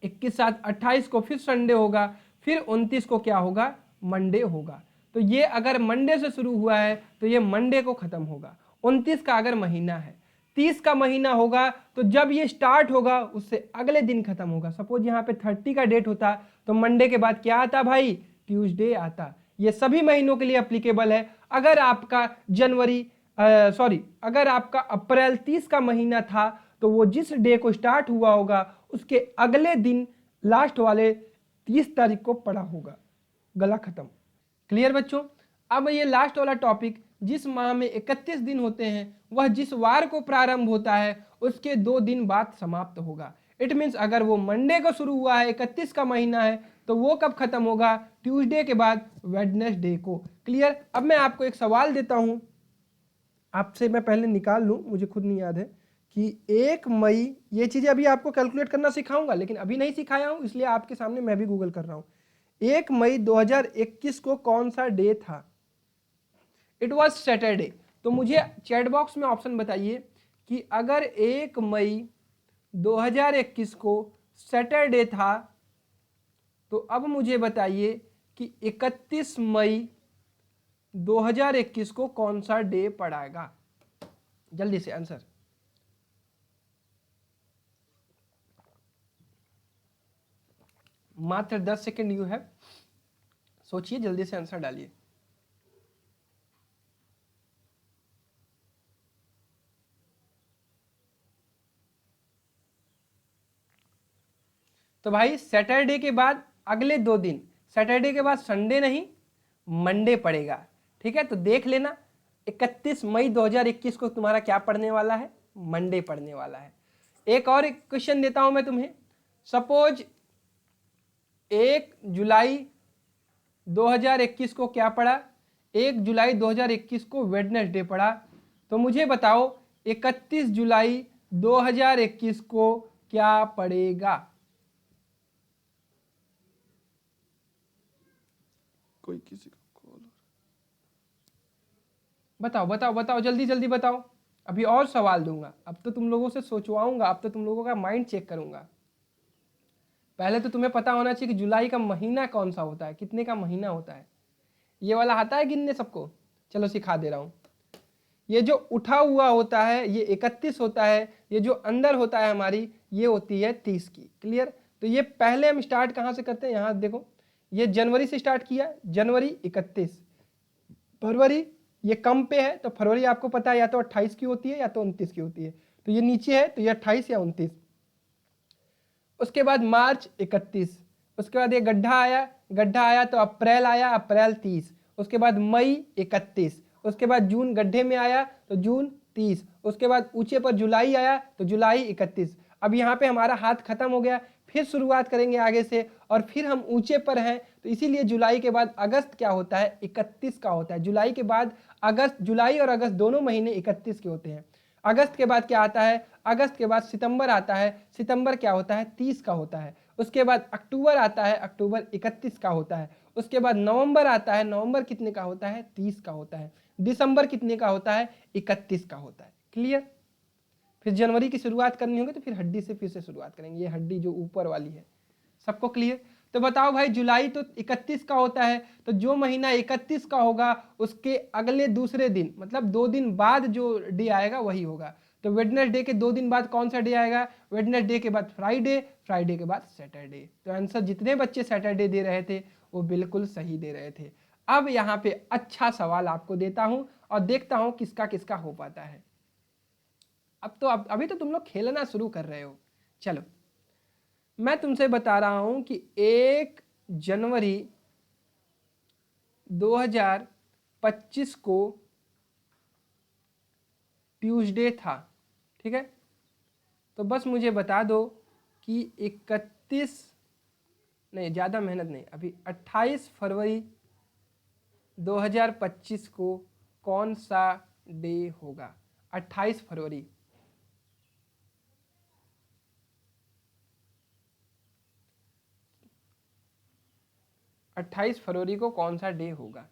21, 7, 28 को फिर संडे होगा, फिर 29 को क्या होगा? मंडे होगा। तो ये अगर मंडे से शुरू हुआ है तो ये मंडे को खत्म होगा। 29 का अगर महीना है, 30 का महीना होगा तो जब ये स्टार्ट होगा उससे अगले दिन खत्म होगा। सपोज यहाँ पे 30 का डेट होता तो मंडे के बाद क्या आता भाई? ट्यूसडे आता। ये सभी महीनों के लिए एप्लीकेबल है। अगर आपका अगर आपका अप्रैल 30 का महीना था तो वो जिस डे को स्टार्ट हुआ होगा उसके अगले दिन लास्ट वाले 30 तारीख को पढ़ा होगा, गला खत्म। क्लियर बच्चों। अब ये लास्ट वाला टॉपिक, जिस माह में 31 दिन होते हैं वह जिस वार को प्रारंभ होता है उसके 2 दिन बाद समाप्त होगा। इट मीन्स अगर वो मंडे को शुरू हुआ है, 31 का महीना है, तो वो कब खत्म होगा? ट्यूसडे के बाद वेडनेसडे को। क्लियर। अब मैं आपको एक सवाल देता हूं, आपसे मैं पहले निकाल लूं, मुझे खुद नहीं याद है कि 1 मई, ये चीजें अभी आपको कैलकुलेट करना सिखाऊंगा, लेकिन अभी नहीं सिखाया हूं, इसलिए आपके सामने मैं भी गूगल कर रहा हूं। 1 मई 2021 को कौन सा डे था? It was Saturday. तो मुझे चैट बॉक्स में ऑप्शन बताइए कि अगर 1 मई 2021 को सैटरडे था, तो अब मुझे बताइए कि 31 मई 2021 को कौन सा डे पड़ेगा? जल्दी से आंसर। मात्र 10 सेकेंड यू है, सोचिए, जल्दी से आंसर डालिए। तो भाई सैटरडे के बाद अगले 2 दिन, सैटरडे के बाद संडे नहीं मंडे पड़ेगा। ठीक है, तो देख लेना 31 मई 2021 को तुम्हारा क्या पढ़ने वाला है? मंडे पढ़ने वाला है। एक और एक क्वेश्चन देता हूं मैं तुम्हें। सपोज 1 जुलाई 2021 को क्या पड़ा? 1 जुलाई 2021 को वेडनेसडे पड़ा। तो मुझे बताओ 31 जुलाई 2021 को क्या पड़ेगा? कोई किसी को कॉल, बताओ बताओ बताओ, जल्दी जल्दी बताओ। अभी और सवाल दूंगा, अब तो तुम लोगों से सोचवाऊंगा, अब तो तुम लोगों का माइंड चेक करूंगा। पहले तो तुम्हें पता होना चाहिए कि जुलाई का महीना कौन सा होता है, कितने का महीना होता है। ये वाला आता है गिनने सबको? चलो सिखा दे रहा हूं। ये जो उठा हुआ होता है ये 31 होता है, ये जो अंदर होता है हमारी ये होती है 30 की। क्लियर। तो ये पहले हम स्टार्ट कहां से करते हैं? यहां देखो, ये जनवरी से स्टार्ट किया, जनवरी 31। फरवरी ये कम पे है, तो फरवरी आपको पता है या तो 28 की होती है या तो 29 की होती है, तो ये नीचे है तो ये 28 या 29। उसके बाद मार्च 31, उसके बाद ये गड्ढा आया तो अप्रैल आया, अप्रैल 30। उसके बाद मई 31, उसके बाद जून गड्ढे में आया तो जून 30। उसके बाद ऊंचे पर जुलाई आया तो जुलाई 31। अब यहाँ पे हमारा हाथ खत्म हो गया, फिर शुरुआत करेंगे आगे से, और फिर हम ऊंचे पर हैं, तो इसीलिए जुलाई के बाद अगस्त क्या होता है? 31 का होता है। जुलाई के बाद अगस्त, जुलाई और अगस्त दोनों महीने 31 के होते हैं। अगस्त के बाद क्या आता है? अगस्त के बाद सितंबर आता है, सितंबर क्या होता है? 30 का होता है। उसके बाद अक्टूबर आता है, अक्टूबर 31 का होता है। उसके बाद नवंबर आता है, नवंबर कितने का होता है? 30 का होता है। दिसंबर कितने का होता है? 31 का होता है। क्लियर। फिर जनवरी की शुरुआत करनी होगी तो फिर हड्डी से फिर से शुरुआत करेंगे, ये हड्डी जो ऊपर वाली है। सबको क्लियर? तो बताओ भाई, जुलाई तो 31 का होता है, तो जो महीना 31 का होगा उसके अगले दूसरे दिन, मतलब 2 दिन बाद जो डे आएगा वही होगा। तो वेडनेसडे के 2 दिन बाद कौन सा डे आएगा? वेडनेसडे के बाद फ्राइडे, फ्राइडे के बाद सैटरडे। तो आंसर जितने बच्चे सैटरडे दे रहे थे वो बिल्कुल सही दे रहे थे। अब यहाँ पे अच्छा सवाल आपको देता हूं और देखता हूं किसका किसका हो पाता है। अभी तो तुम लोग खेलना शुरू कर रहे हो। चलो मैं तुमसे बता रहा हूं कि 1 जनवरी 2025 को ट्यूसडे था। ठीक है, तो बस मुझे बता दो कि 31, नहीं ज़्यादा मेहनत नहीं, अभी 28 फरवरी 2025 को कौन सा डे होगा? 28 फरवरी। 28 फरवरी को कौन सा डे होगा?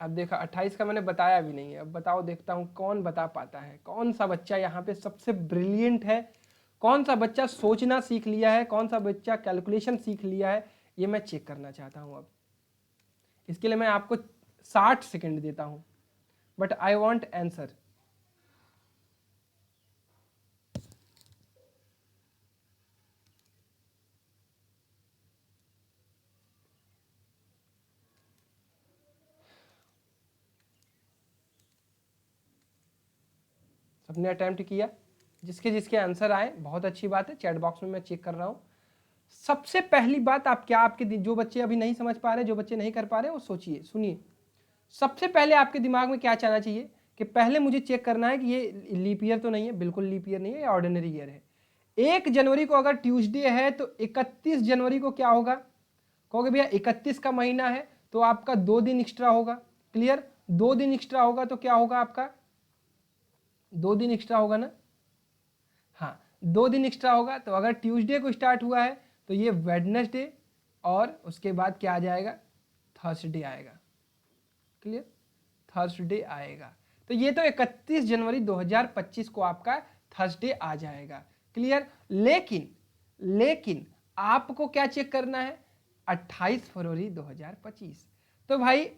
अब देखा 28 का मैंने बताया भी नहीं है। अब बताओ, देखता हूं कौन बता पाता है, कौन सा बच्चा यहाँ पे सबसे ब्रिलियंट है, कौन सा बच्चा सोचना सीख लिया है, कौन सा बच्चा कैलकुलेशन सीख लिया है, ये मैं चेक करना चाहता हूं। अब इसके लिए मैं आपको 60 सेकंड देता हूं, बट आई वॉन्ट आंसर। सबने अटेम्प्ट किया? जिसके जिसके आंसर आए बहुत अच्छी बात है, चैट बॉक्स में मैं चेक कर रहा हूँ। सबसे पहली बात आप क्या, आपके जो बच्चे अभी नहीं समझ पा रहे, जो बच्चे नहीं कर पा रहे, वो सोचिए, सुनिए। सबसे पहले आपके दिमाग में क्या चाहना चाहिए कि पहले मुझे चेक करना है कि ये लीप ईयर तो नहीं है, बिल्कुल लीप ईयर नहीं है, ये ऑर्डिनरी ईयर है। 1 जनवरी को अगर ट्यूसडे है तो 31 जनवरी को क्या होगा? कहोगे भैया 31 का महीना है तो आपका 2 दिन एक्स्ट्रा होगा। क्लियर? 2 दिन एक्स्ट्रा होगा तो क्या होगा आपका? 2 दिन एक्स्ट्रा होगा ना? हाँ, 2 दिन एक्स्ट्रा होगा। तो अगर ट्यूसडे को स्टार्ट हुआ है तो ये वेडनेसडे और उसके बाद क्या आ जाएगा? थर्सडे आएगा। क्लियर? थर्सडे आएगा। तो ये तो 31 जनवरी 2025 को आपका थर्सडे आ जाएगा। क्लियर? लेकिन आपको क्या चेक करना है? 28 फरवरी 2025। तो भाई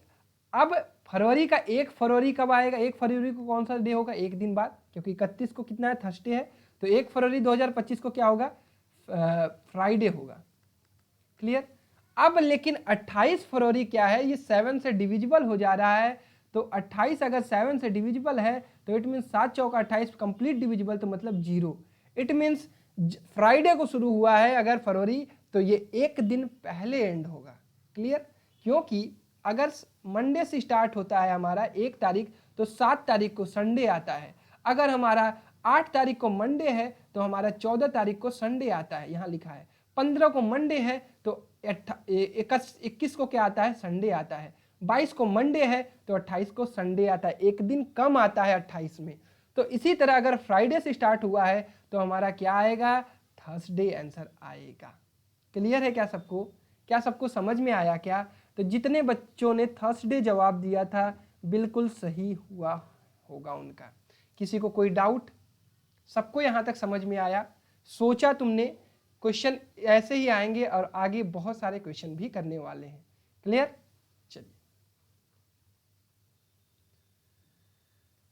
अब फरवरी का 1 फरवरी कब आएगा? 1 फरवरी को कौन सा डे होगा? एक दिन बाद, क्योंकि 31 को कितना है? थर्सडे है। तो 1 फरवरी 2025 को क्या होगा? फ्राइडे होगा। क्लियर? अब लेकिन 28 फरवरी क्या है? ये 7 से डिविजिबल हो जा रहा है। तो 28 अगर 7 से डिविजिबल है तो इट मीन्स 7 चौका 28 कंप्लीट डिविजिबल, तो मतलब 0। इट मीन्स फ्राइडे को शुरू हुआ है अगर फरवरी, तो ये एक दिन पहले एंड होगा। क्लियर? क्योंकि अगर मंडे से स्टार्ट होता है हमारा 1 तारीख, तो 7 तारीख को संडे आता है। अगर हमारा 8 तारीख को मंडे है तो हमारा 14 तारीख को संडे आता है, यहाँ लिखा है। 15 को मंडे है तो 21 को क्या आता है? संडे आता है। 22 को मंडे है तो 28 को संडे आता है, एक दिन कम आता है 28 में। तो इसी तरह अगर फ्राइडे से स्टार्ट हुआ है तो हमारा क्या आएगा? थर्सडे आंसर आएगा। क्लियर है क्या सबको? क्या सबको समझ में आया क्या? तो जितने बच्चों ने थर्सडे जवाब दिया था बिल्कुल सही हुआ होगा उनका। किसी को कोई डाउट? सबको यहाँ तक समझ में आया? सोचा तुमने? क्वेश्चन ऐसे ही आएंगे और आगे बहुत सारे क्वेश्चन भी करने वाले हैं। क्लियर? चलिए,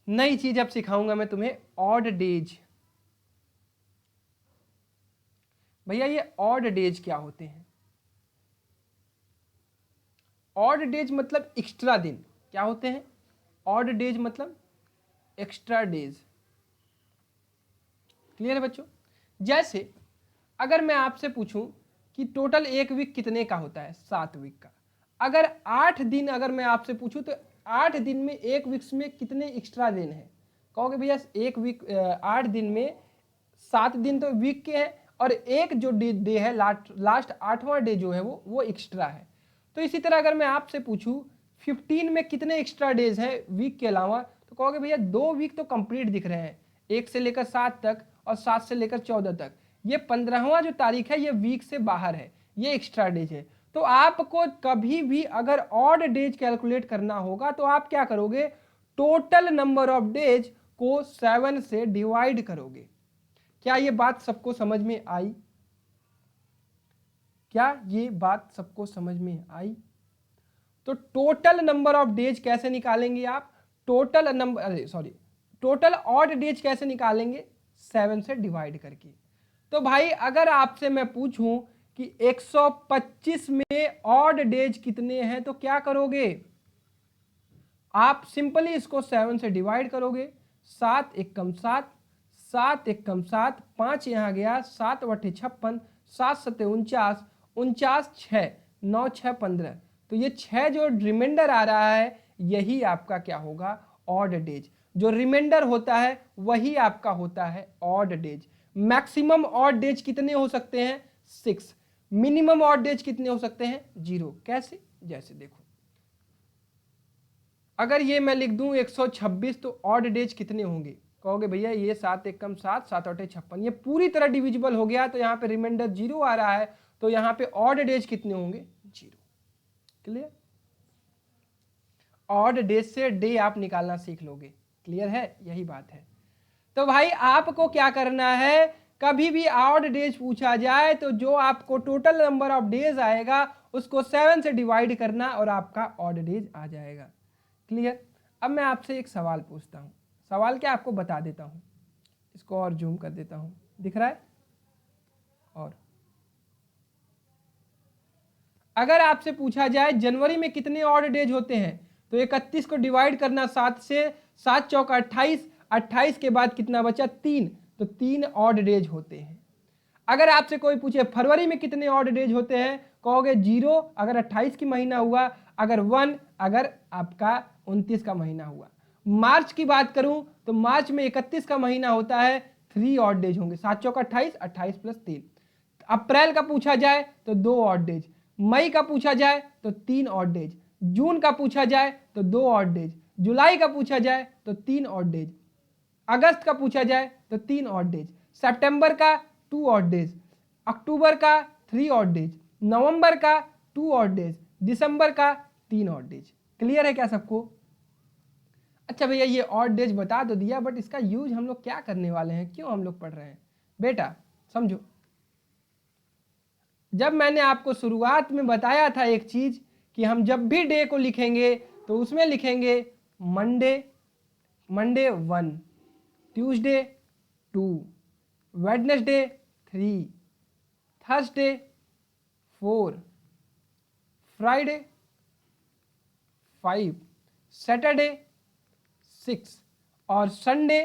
नई चीज अब सिखाऊंगा मैं तुम्हें, ऑड डेज। भैया ये ऑड डेज क्या होते हैं? ऑड डेज मतलब एक्स्ट्रा दिन। क्या होते हैं? ऑड डेज मतलब एक्स्ट्रा डेज। क्लियर है बच्चों? जैसे अगर मैं आपसे पूछूं कि टोटल एक वीक कितने का होता है? 7 वीक का। अगर 8 दिन अगर मैं आपसे पूछूं तो 8 दिन में एक वीक्स में कितने एक्स्ट्रा दिन है? कहोगे भैया एक वीक 8 दिन में 7 दिन तो वीक के हैं और एक जो डे है लास्ट 8वां डे जो है वो एक्स्ट्रा है। तो इसी तरह अगर मैं आपसे पूछूं 15 में कितने एक्स्ट्रा डेज हैं वीक के अलावा, तो कहोगे भैया 2 वीक तो कंप्लीट दिख रहे हैं, 1 से लेकर 7 तक और 7 से लेकर 14 तक। ये 15वां जो तारीख है ये वीक से बाहर है, ये एक्स्ट्रा डेज है। तो आपको कभी भी अगर ऑड डेज कैलकुलेट करना होगा तो आप क्या करोगे? टोटल नंबर ऑफ डेज को 7 से डिवाइड करोगे। क्या ये बात सबको समझ में आई? क्या ये बात सबको समझ में आई? तो टोटल नंबर ऑफ डेज कैसे निकालेंगे आप? टोटल ऑड डेज कैसे निकालेंगे? 7 से डिवाइड करके। तो भाई अगर आपसे मैं पूछूं कि 125 में ऑड डेज कितने हैं तो क्या करोगे? आप सिंपली इसको 7 से डिवाइड करोगे। 7 एकम 7, 7 एकम 7, 5 यहाँ गया, 7 बटे 56, 7 सत्ते 49, 49 6, 9 6 15। तो ये 6 जो रिमाइंडर आ रहा है यही आपका क्या होगा? Odd days. जो रिमाइंडर होता है वही आपका होता है odd days. Maximum odd days कितने हो सकते हैं? 6। मिनिमम ऑड डेज कितने हो सकते हैं? 0। कैसे? जैसे देखो, अगर ये मैं लिख दूं 126 तो ऑड डेज कितने होंगे? कहोगे भैया ये 7 एकम 7, 7 अठे 56, ये पूरी तरह डिविजिबल हो गया तो यहाँ पे रिमाइंडर 0 आ रहा है, तो यहाँ पे ऑड डेज कितने होंगे? 0। क्लियर? ऑड डेज से डे आप निकालना सीख लोगे। क्लियर है? यही बात है। तो भाई आपको क्या करना है? कभी भी ऑड डेज पूछा जाए तो जो आपको टोटल नंबर ऑफ डेज आएगा उसको 7 से डिवाइड करना और आपका ऑड डेज आ जाएगा। क्लियर? अब मैं आपसे एक सवाल पूछता हूं। सवाल क्या आपको बता देता हूं, इसको और जूम कर देता हूं, दिख रहा है? और अगर आपसे पूछा जाए जनवरी में कितने ऑड डेज होते हैं तो 31 को डिवाइड करना 7 से, 7 चौका 28, 28 के बाद कितना बचा? 3, तो 3 ऑड डेज होते हैं। अगर आपसे कोई पूछे फरवरी में कितने ऑड डेज होते हैं, कहोगे 0 अगर 28 की महीना हुआ, अगर 1 अगर आपका 29 का महीना हुआ। मार्च की बात करूं तो मार्च में 31 का महीना होता है, 3 ऑड डेज होंगे, 7 चौका 28, 28 प्लस 3। अप्रैल का पूछा जाए तो 2 ऑड डेज, मई का पूछा जाए तो 3 ऑड डेज, जून का पूछा जाए तो 2 ऑड डेज, जुलाई का पूछा जाए तो 3 ऑड डेज, अगस्त का पूछा जाए तो 3 ऑड डेज, सितंबर का 2 ऑड डेज, अक्टूबर का 3 ऑड डेज, नवंबर का 2 ऑड डेज, दिसंबर का 3 ऑड डेज। क्लियर है क्या सबको? अच्छा भैया ये ऑड डेज बता तो दिया, बट इसका यूज हम लोग क्या करने वाले हैं, क्यों हम लोग पढ़ रहे हैं? बेटा समझो, जब मैंने आपको शुरुआत में बताया था एक चीज कि हम जब भी डे को लिखेंगे तो उसमें लिखेंगे Monday 1, Tuesday 2, Wednesday 3, Thursday 4, Friday 5, Saturday 6 और Sunday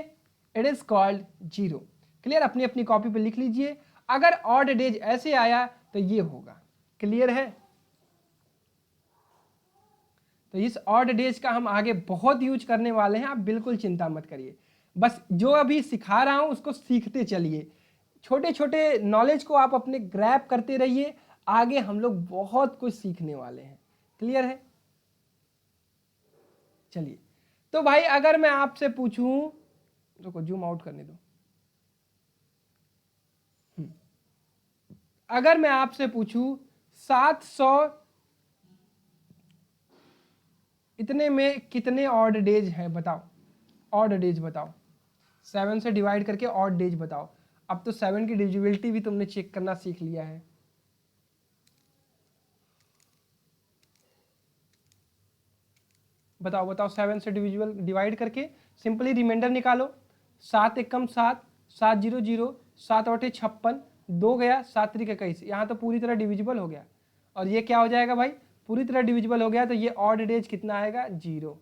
it is called 0। Clear? अपनी अपनी कॉपी पे लिख लीजिए। अगर ऑड डेज ऐसे आया तो ये होगा। क्लियर है? तो इस ऑड डेज का हम आगे बहुत यूज करने वाले हैं, आप बिल्कुल चिंता मत करिए। बस जो अभी सिखा रहा हूं उसको सीखते चलिए, छोटे छोटे नॉलेज को आप अपने ग्रैब करते रहिए, आगे हम लोग बहुत कुछ सीखने वाले हैं। क्लियर है? चलिए, तो भाई अगर मैं आपसे पूछूं, रुको जूम आउट करने दो, अगर मैं आपसे पूछूं 700 इतने में कितने ऑड डेज हैं, बताओ। ऑड डेज बताओ, 7 से डिवाइड करके ऑड डेज बताओ। अब तो 7 की डिविजिबिलिटी भी तुमने चेक करना सीख लिया है। बताओ बताओ, 7 से डिवाइड करके सिंपली रिमाइंडर निकालो। 7 एकम 7, 7 0 0, 7 8 56, 2 गया, 7 3 21। यहाँ तो पूरी तरह डिविजिबल हो गया, और ये क्या हो जाएगा भाई, पूरी तरह डिविजिबल हो गया, तो ये ऑड डेज कितना आएगा, 0।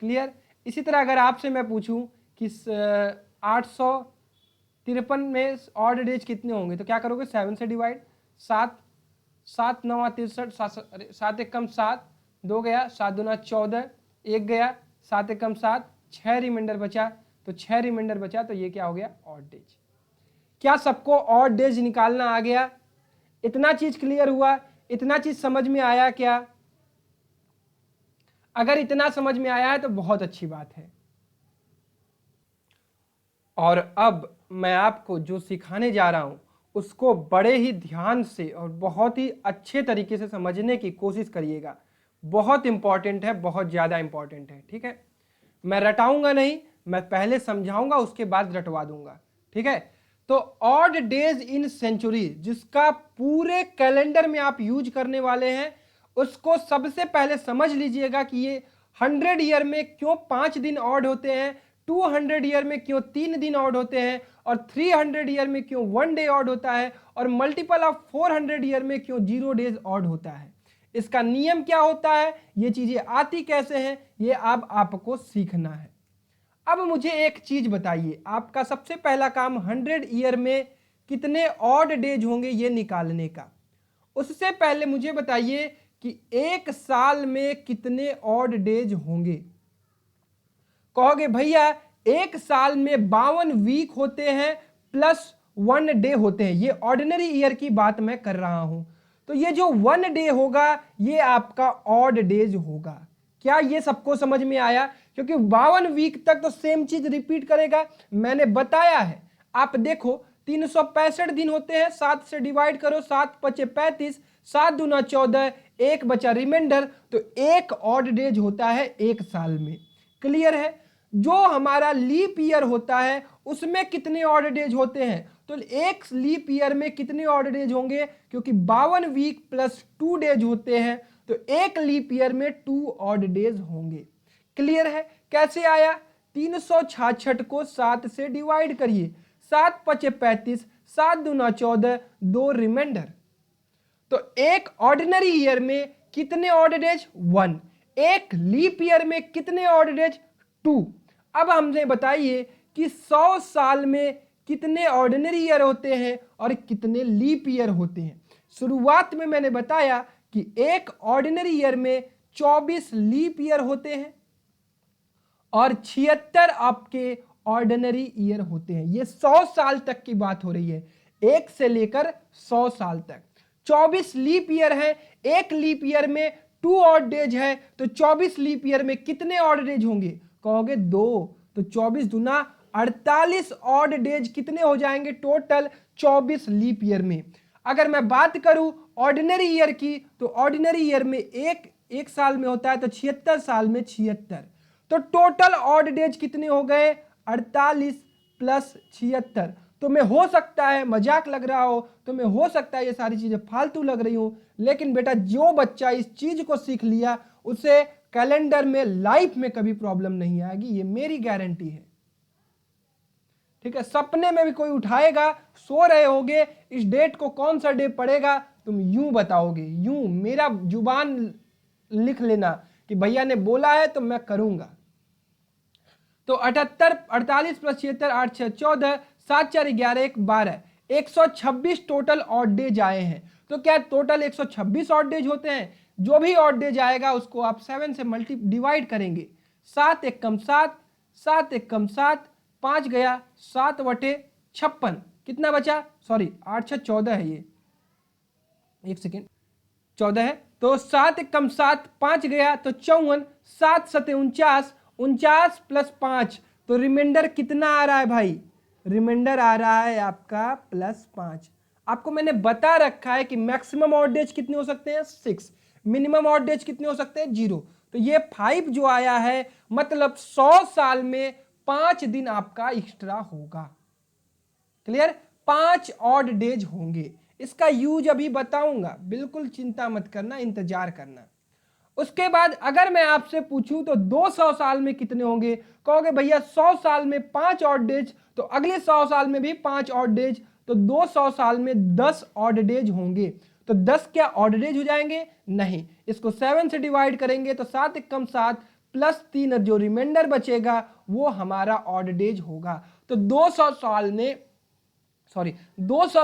क्लियर? इसी तरह अगर आपसे मैं पूछूं कि 853 में ऑड डेज कितने होंगे, तो क्या करोगे, 7 से डिवाइड, 7 7 9 63, 7 एकम 7, 2 गया, 7 दूना 14, 1 गया, 7 एकम 7, 6 रिमाइंडर बचा, तो 6 रिमाइंडर बचा, तो ये क्या हो गया, ऑड डेज। क्या सबको ऑड डेज निकालना आ गया? इतना चीज क्लियर हुआ? इतना चीज समझ में आया क्या? अगर इतना समझ में आया है तो बहुत अच्छी बात है। और अब मैं आपको जो सिखाने जा रहा हूं उसको बड़े ही ध्यान से और बहुत ही अच्छे तरीके से समझने की कोशिश करिएगा। बहुत इंपॉर्टेंट है, बहुत ज्यादा इंपॉर्टेंट है। ठीक है? मैं रटाऊंगा नहीं, मैं पहले समझाऊंगा उसके बाद रटवा दूंगा। ठीक है? तो ऑड डेज इन सेंचुरी, जिसका पूरे कैलेंडर में आप यूज करने वाले हैं, उसको सबसे पहले समझ लीजिएगा कि ये 100 ईयर में क्यों 5 दिन ऑड होते हैं, 200 ईयर में क्यों 3 दिन ऑड होते हैं, और 300 ईयर में क्यों 1 डे ऑड होता है, और मल्टीपल ऑफ 400 ईयर में क्यों 0 डेज ऑड होता है। इसका नियम क्या होता है, ये चीजें आती कैसे हैं, ये अब आपको सीखना है। अब मुझे एक चीज बताइए, आपका सबसे पहला काम 100 ईयर में कितने ऑड डेज होंगे ये निकालने का। उससे पहले मुझे बताइए कि एक साल में कितने ऑड डेज होंगे। कहोगे भैया एक साल में 52 वीक होते हैं प्लस 1 डे होते हैं, ये ऑर्डिनरी ईयर की बात मैं कर रहा हूं। तो ये जो 1 डे होगा ये आपका ऑड डेज होगा। क्या ये सबको समझ में आया? क्योंकि 52 वीक तक तो सेम चीज रिपीट करेगा, मैंने बताया है। आप देखो 365 दिन होते हैं, 7 से डिवाइड करो, 7 5 35, 7 दूना 14, 1 बचा रिमाइंडर, तो एक ऑड डेज होता है एक साल में। क्लियर है? जो हमारा लीप ईयर होता है उसमें कितने ऑड डेज होते हैं, तो एक लीप ईयर में कितने ऑड डेज होंगे, क्योंकि 52 वीक प्लस 2 डेज होते हैं, तो एक लीप ईयर में 2 ऑड डेज होंगे। क्लियर है? कैसे आया? 366 को 7 से डिवाइड करिए, 7 5 35, 7 दूना 14, 2 रिमाइंडर, तो एक ऑर्डिनरी ईयर में कितने ऑड डेज, 1। एक लीप ईयर में कितने ऑड डेज, 2। अब हमने बताइए कि 100 साल में कितने ऑर्डिनरी ईयर होते हैं और कितने लीप ईयर होते हैं। शुरुआत में मैंने बताया कि एक ऑर्डिनरी ईयर में 24 लीप ईयर होते हैं और 76 आपके ऑर्डिनरी ईयर होते हैं। ये 100 साल तक की बात हो रही है, 1 से लेकर 100 साल तक। 24 लीप ईयर है, एक लीप ईयर में 2 ऑड डेज है, तो 24 लीप ईयर में कितने ऑड डेज होंगे? कहोगे 2, तो 24 दुना 48 ऑड डेज कितने हो जाएंगे टोटल 24 लीप ईयर में। अगर मैं बात करूं ऑर्डिनरी ईयर की, तो ऑर्डिनरी ईयर में एक साल में होता है, तो 76 साल में 76, तो टोटल ऑड डेज कितने हो गए? 48 प्लस 76। तो मैं हो सकता है मजाक लग रहा हो, तो मैं हो सकता है ये सारी चीजें फालतू लग रही हूं, लेकिन बेटा जो बच्चा इस चीज को सीख लिया उसे कैलेंडर में लाइफ में कभी प्रॉब्लम नहीं आएगी, ये मेरी गारंटी है। ठीक है, सपने में भी कोई उठाएगा, सो रहे होगे, इस डेट को कौन सा डे पड़ेगा, तुम यूं बताओगे, यूं मेरा जुबान लिख लेना कि भैया ने बोला है तो मैं करूंगा। तो 78, 48 प्लस 76, 8 6 14, 7 4 11 1 12, 126 टोटल ऑड डेज आए हैं। तो क्या टोटल 126 ऑड डेज होते हैं? जो भी ऑड डेज आएगा उसको आप 7 से डिवाइड करेंगे। 7 1 कम 7, 7 1 कम 7, 5 गया 7/56, कितना बचा? सॉरी 8 6 14 है, ये एक सेकेंड 14 है, तो 7 1 कम 7, 5 गया तो 54, 7 7 49, 49 प्लस 5, तो रिमाइंडर कितना आ रहा है भाई? रिमाइंडर आ रहा है आपका +5। आपको मैंने बता रखा है कि मैक्सिमम ऑड डेज कितने हो सकते हैं? 6, मिनिमम ऑड डेज कितने हो सकते हैं? 0। तो ये 5 जो आया है, मतलब 100 साल में 5 दिन आपका एक्स्ट्रा होगा। क्लियर? 5 ऑड डेज होंगे। इसका यूज अभी बताऊंगा, बिल्कुल चिंता मत करना, इंतजार करना। उसके बाद अगर मैं आपसे पूछूं तो 200 साल में कितने होंगे? कहोगे भैया 100 साल में 5 ऑड डेज, तो अगले 100 साल में भी 5 ऑड डेज, तो 200 साल में 10 ऑड डेज होंगे। तो 10 क्या ऑड डेज हो जाएंगे? नहीं, इसको 7 से डिवाइड करेंगे तो 7 1 कम 7 प्लस 3, जो रिमाइंडर बचेगा वो हमारा ऑड डेज होगा। तो 200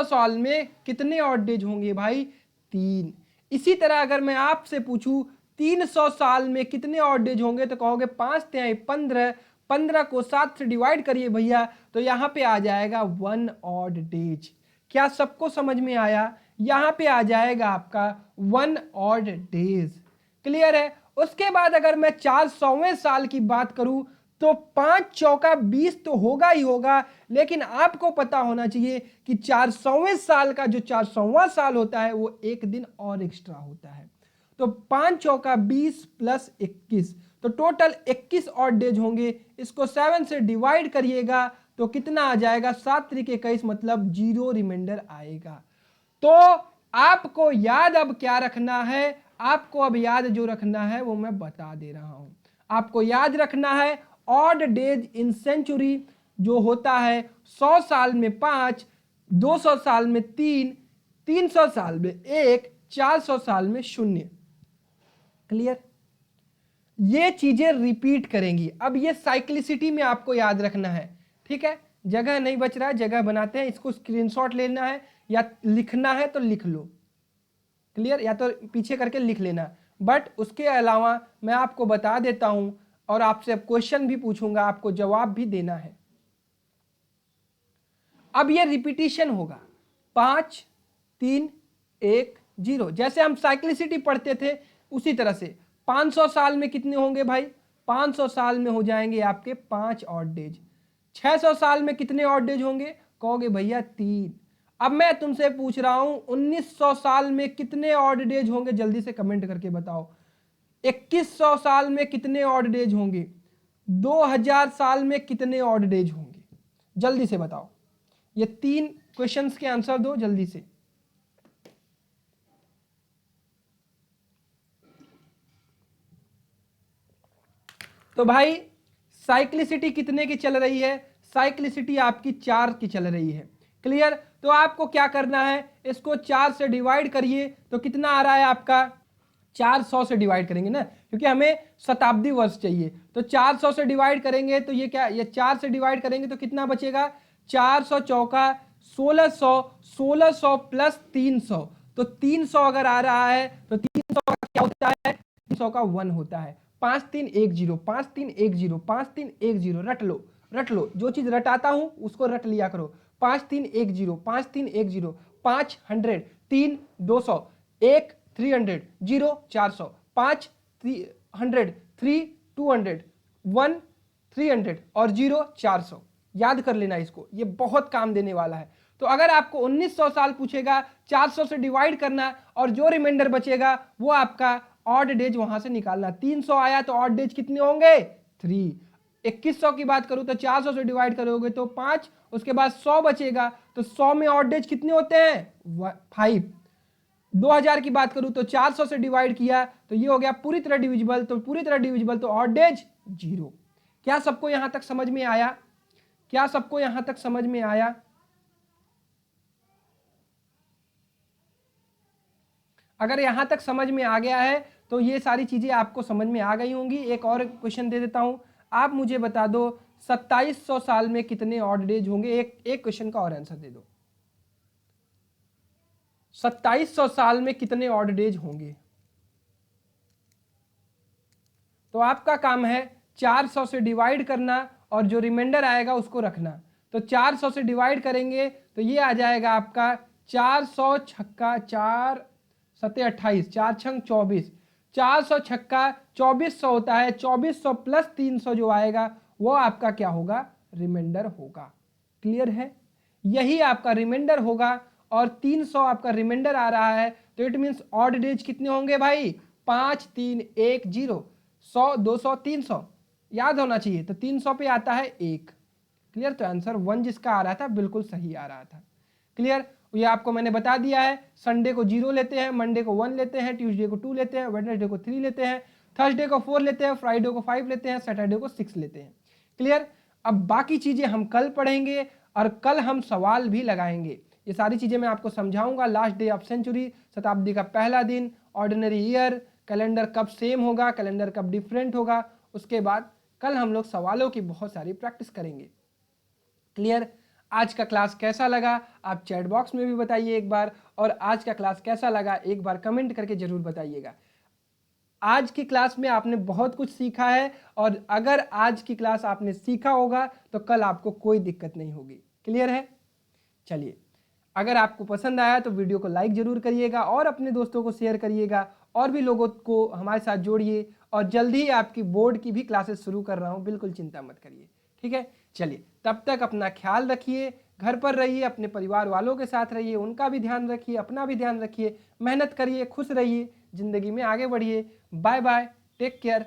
साल में कितने ऑड डेज होंगे भाई? 3। इसी तरह अगर मैं आपसे पूछूं 300 साल में कितने ऑड डेज होंगे, तो कहोगे 5 3 15, 15 को 7 से डिवाइड करिए भैया, तो यहां पे आ जाएगा 1 ऑड डेज। क्या सबको समझ में आया? यहां पे आ जाएगा आपका 1 ऑड डेज। क्लियर है? उसके बाद अगर मैं 400वें साल की बात करूं तो 5 चौका 20 तो होगा ही होगा, लेकिन आपको पता होना चाहिए कि 400वें साल का जो 400वां साल होता है वो एक दिन और एक्स्ट्रा होता है। तो 5 चौका 20 प्लस 21, तो टोटल 21 ऑड डेज होंगे। इसको 7 से डिवाइड करिएगा तो कितना आ जाएगा? 7 3 21, मतलब 0 रिमाइंडर आएगा। तो आपको याद अब क्या रखना है? आपको अब याद जो रखना है वो मैं बता दे रहा हूं। आपको याद रखना है ऑड डेज इन सेंचुरी जो होता है 100 साल में 5, 200 साल में 3, 300 साल में 1, 400 साल में 0। क्लियर? ये चीजें रिपीट करेंगी। अब ये साइक्लिसिटी में आपको याद रखना है। ठीक है, जगह नहीं बच रहा है, जगह बनाते हैं। इसको स्क्रीनशॉट लेना है या लिखना है तो लिख लो। क्लियर? या तो पीछे करके लिख लेना। बट उसके अलावा मैं आपको बता देता हूं और आपसे अब क्वेश्चन भी पूछूंगा, आपको जवाब भी देना है। अब ये रिपीटिशन होगा 5 3 1 0, जैसे हम साइक्लिसिटी पढ़ते थे उसी तरह से। 500 साल में कितने होंगे भाई? 500 साल में हो जाएंगे आपके 5 ऑड डेज। 600 साल में कितने ऑड डेज होंगे? कहोगे भैया 3। अब मैं तुमसे पूछ रहा हूं 1900 साल में कितने ऑड डेज होंगे? जल्दी से कमेंट करके बताओ। 2100 साल में कितने ऑड डेज होंगे? 2000 साल में कितने ऑड डेज होंगे? जल्दी से बताओ। ये 3 क्वेश्चंस के आंसर दो जल्दी से। तो भाई साइक्लिसिटी कितने की चल रही है? साइक्लिसिटी आपकी 4 की चल रही है। क्लियर? तो आपको क्या करना है, इसको 4 से डिवाइड करिए तो कितना आ रहा है आपका? 400 से डिवाइड करेंगे ना, क्योंकि हमें शताब्दी वर्ष चाहिए। तो 400 से डिवाइड करेंगे तो ये क्या, ये 4 से डिवाइड करेंगे तो कितना बचेगा, 400 चौका 1600, 1600 प्लस 300, तो 300 अगर आ रहा है तो 300 का क्या होता है, 300 का 1 होता है। 5310, 5310, 5310, रट लो, जो चीज रटाता हूं उसको रट लिया करो। 5310, 5310, 500, 3 200, 1 300, 0 400, 5 300, 3 200, 1 300 और 0 400। याद कर लेना इसको, ये बहुत काम देने वाला है। तो अगर आपको 1900 साल पूछेगा, 400 से डिवाइड करना और जो रिमाइंडर बचेगा वो आपका ऑड डेज वहां से निकालना। 300 आया तो ऑड डेज कितने होंगे, 3। 2100 की बात करूं तो 400 से डिवाइड करोगे तो 5, उसके बाद 100 बचेगा, तो 100 में ऑड डेज कितने होते हैं, 5। 2000 की बात करूं तो 400 से डिवाइड किया तो ये हो गया पूरी तरह डिविजिबल, तो पूरी तरह डिविजिबल तो ऑड डेज 0। क्या सबको यहां तक समझ में आया, क्या सबको यहां तक समझ में आया? अगर यहां तक समझ में आ गया है तो ये सारी चीजें आपको समझ में आ गई होंगी। एक और क्वेश्चन दे देता हूं, आप मुझे बता दो 2700 साल में कितने ऑड डेज होंगे। एक क्वेश्चन का और आंसर दे दो, 2700 साल में कितने ऑड डेज होंगे। तो आपका काम है 400 से डिवाइड करना और जो रिमाइंडर आएगा उसको रखना। तो 400 से डिवाइड करेंगे तो ये आ जाएगा आपका 400 छक्का 4 सत्ते 28, 4 छंग 24, 400 छक्का 2400 होता है। 2400 प्लस 300 जो आएगा वो आपका क्या होगा, रिमाइंडर होगा। क्लियर है, यही आपका रिमाइंडर होगा। और 300 आपका रिमाइंडर आ रहा है तो इट मींस ऑड डेज कितने होंगे भाई, 5 3 1 0, 100 200 300 याद होना चाहिए। तो 300 पे आता है 1। क्लियर, तो आंसर 1 जिसका आ रहा था बिल्कुल सही आ रहा था। क्लियर, ये आपको मैंने बता दिया है। संडे को 0 लेते हैं, मंडे को 1 लेते हैं, ट्यूसडे को 2 लेते हैं, वेडनेसडे को 3 लेते हैं, थर्सडे को 4 लेते हैं, फ्राइडे को 5 लेते हैं, सैटरडे को 6 लेते हैं। क्लियर, अब बाकी चीजें हम कल पढ़ेंगे और कल हम सवाल भी लगाएंगे। ये सारी चीजें मैं आपको समझाऊंगा। लास्ट डे ऑफ सेंचुरी, शताब्दी का पहला दिन, ऑर्डिनरी ईयर, कैलेंडर कब सेम होगा, कैलेंडर कब डिफरेंट होगा, उसके बाद कल हम लोग सवालों की बहुत सारी प्रैक्टिस करेंगे। क्लियर, आज का क्लास कैसा लगा आप चैट बॉक्स में भी बताइए एक बार, और आज का क्लास कैसा लगा एक बार कमेंट करके जरूर बताइएगा। आज की क्लास में आपने बहुत कुछ सीखा है और अगर आज की क्लास आपने सीखा होगा तो कल आपको कोई दिक्कत नहीं होगी। क्लियर है, चलिए अगर आपको पसंद आया तो वीडियो को लाइक जरूर करिएगा और अपने दोस्तों को शेयर करिएगा और भी लोगों को हमारे साथ जोड़िए। और जल्दी ही आपकी बोर्ड की भी क्लासेस शुरू कर रहा हूँ, बिल्कुल चिंता मत करिए। ठीक है, चलिए तब तक अपना ख्याल रखिए, घर पर रहिए, अपने परिवार वालों के साथ रहिए, उनका भी ध्यान रखिए, अपना भी ध्यान रखिए, मेहनत करिए, खुश रहिए, जिंदगी में आगे बढ़िए। Bye bye, take care.